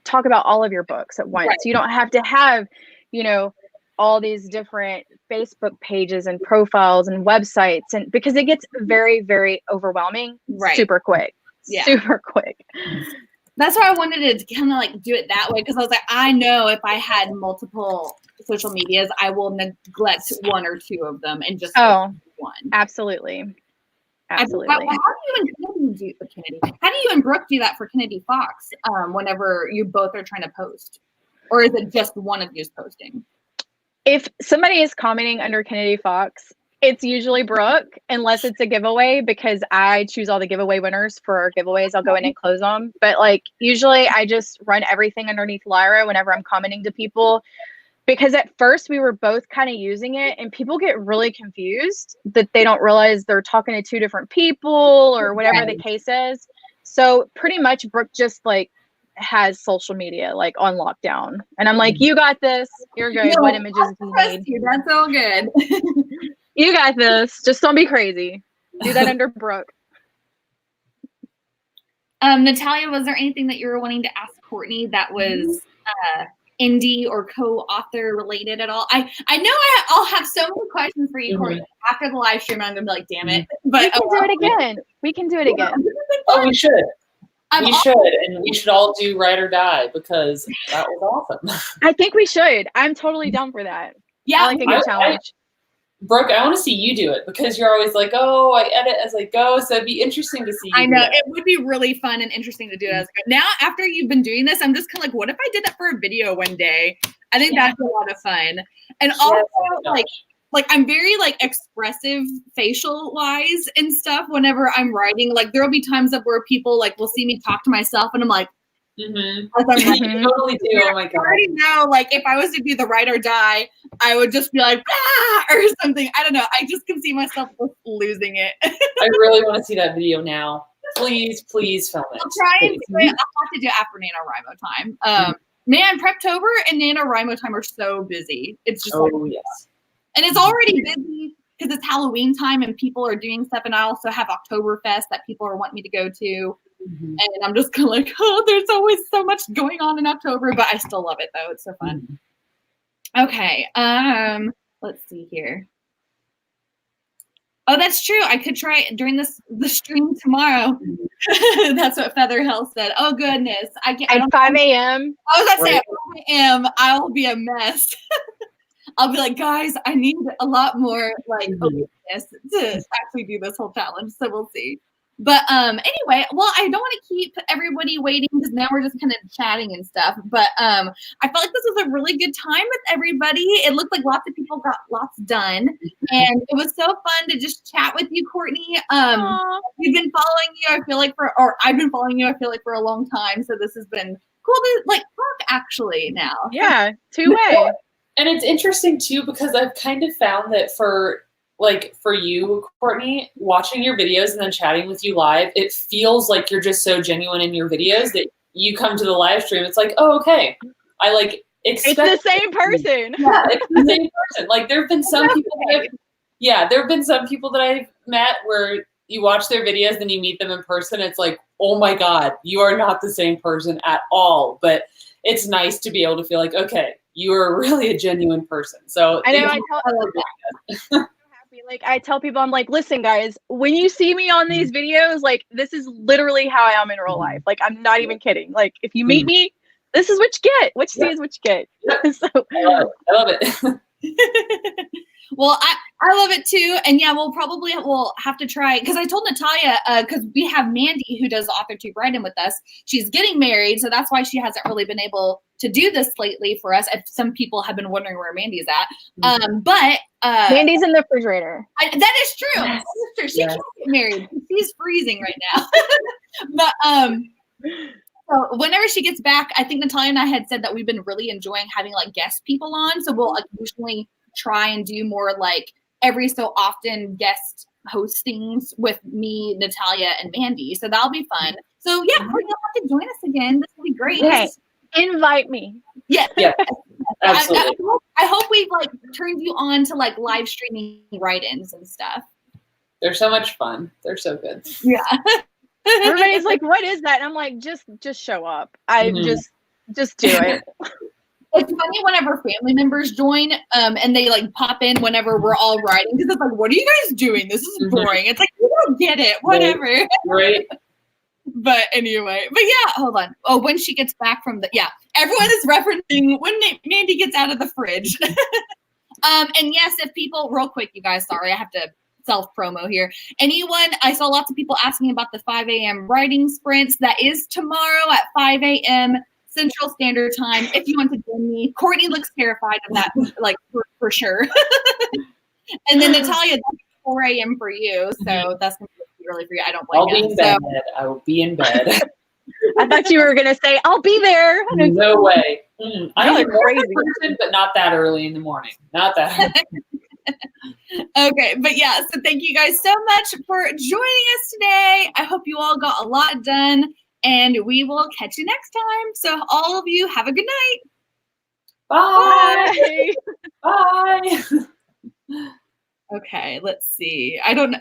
talk about all of your books at once. Right. You don't have to have, you know, all these different Facebook pages and profiles and websites, and because it gets very, very overwhelming super quick. Yeah. Super quick. That's why I wanted to kind of like do it that way, because I was like, I know if I had multiple social medias, I will neglect one or two of them and just one. Absolutely. Absolutely. How do you and Brooke do that for Kennedy Fox whenever you both are trying to post? Or is it just one of you posting? If somebody is commenting under Kennedy Fox, it's usually Brooke, unless it's a giveaway, because I choose all the giveaway winners for our giveaways. I'll go in and close them. But like usually I just run everything underneath Lyra whenever I'm commenting to people, because at first we were both kind of using it and people get really confused that they don't realize they're talking to two different people or whatever the case is. So pretty much Brooke just like has social media like on lockdown, and I'm like, you got this, you're good. What images do you need? That's all good. You got this. Just don't be crazy. Do that under Brooke. Natalia, was there anything that you were wanting to ask Courtney that was indie or co-author related at all? I know I'll have so many questions for you, Courtney, after the live stream. I'm gonna be like, damn it. But we can do it again. Oh, we should. We should all do Write or Die, because that was awesome. I think we should. I'm totally down for that. Yeah, I like a good challenge. Brooke, I want to see you do it, because you're always like, oh, I edit as I go. So it'd be interesting to see you. I know. It would be really fun and interesting to do it as I go. Now, after you've been doing this, I'm just kind of like, what if I did that for a video one day? I think that's a lot of fun. And also, like I'm very like expressive facial wise and stuff whenever I'm writing. Like there'll be times where people like will see me talk to myself and I'm like, Mm-hmm. As I'm writing. You totally do. Oh my I god. already know, like, if I was to do the write or die, I would just be like, ah, or something. I don't know. I just can see myself just losing it. I really want to see that video now. Please, please film it. I'll try and do it. I'll have to do it after NaNoWriMo time. Man, Preptober and NaNoWriMo time are so busy. It's just yes. And it's already busy because it's Halloween time and people are doing stuff. And I also have Oktoberfest that people are wanting me to go to. Mm-hmm. And I'm just kind of like, oh, there's always so much going on in October, but I still love it though. It's so fun. Mm-hmm. Okay. Let's see here. Oh, that's true. I could try it during the stream tomorrow. That's what Feather Hill said. Oh goodness. I can't. At 5 a.m. I was gonna say at 5 a.m. I will be a mess. I'll be like, guys, I need a lot more like openness to actually do this whole challenge. So we'll see. But anyway, well, I don't want to keep everybody waiting because now we're just kind of chatting and stuff. But I felt like this was a really good time with everybody. It looked like lots of people got lots done. And it was so fun to just chat with you, Courtney. We've been following you, I feel like, or I've been following you, I feel like, for a long time. So this has been cool to like talk actually now. Yeah, two-way. And it's interesting too, because I've kind of found that for you, Courtney, watching your videos and then chatting with you live, it feels like you're just so genuine in your videos that you come to the live stream. It's like, oh, okay. I like expect it's the same person. Yeah, it's the same person. Like there have been some people there have been some people that I've met where you watch their videos and you meet them in person. It's like, oh my God, you are not the same person at all. But it's nice to be able to feel like, okay, you are really a genuine person. So I know. Like I tell people, I'm like, listen, guys, when you see me on these videos, like this is literally how I am in real life. Like I'm not even kidding. Like if you meet me, this is what you get. What you see is what you get. So I love it. Well, I love it too. And yeah, we'll have to try, because I told Natalia, because we have Mandy who does AuthorTube Write In with us. She's getting married, so that's why she hasn't really been able to do this lately for us. Some people have been wondering where Mandy's at. But Mandy's in the refrigerator. That is true. Yes. That is true. She can't get married. She's freezing right now. But so whenever she gets back, I think Natalia and I had said that we've been really enjoying having like guest people on. So we'll occasionally try and do more like every so often guest hostings with me, Natalia, and Mandy. So that'll be fun. So yeah, you'll have to join us again. This will be great. Okay. Invite me. Yeah. Absolutely. I hope we've like turned you on to like live streaming write-ins and stuff. They're so much fun. They're so good. Yeah. Everybody's like, what is that? And I'm like, just show up. Just do it. It's funny whenever family members join and they like pop in whenever we're all writing, because it's like, what are you guys doing? This is boring. It's like, you don't get it. Whatever. Right. But anyway, but yeah, hold on. Oh, when she gets back from everyone is referencing when Mandy gets out of the fridge. And yes, if people, real quick, you guys, sorry, I have to self-promo here. I saw lots of people asking about the 5 a.m. writing sprints. That is tomorrow at 5 a.m. Central Standard Time. If you want to join me, Courtney looks terrified of that, like for sure. And then Natalia, that's 4 a.m. for you, so that's going to be early for you. I don't blame you. I'll be in bed. I will be in bed. I thought you were gonna say, "I'll be there." No way. I'm a crazy person, but not that early in the morning. Not that. Okay, but yeah, so thank you guys so much for joining us today. I hope you all got a lot done, and we will catch you next time. So all of you, have a good night. Bye. Bye. Okay, let's see. I don't know.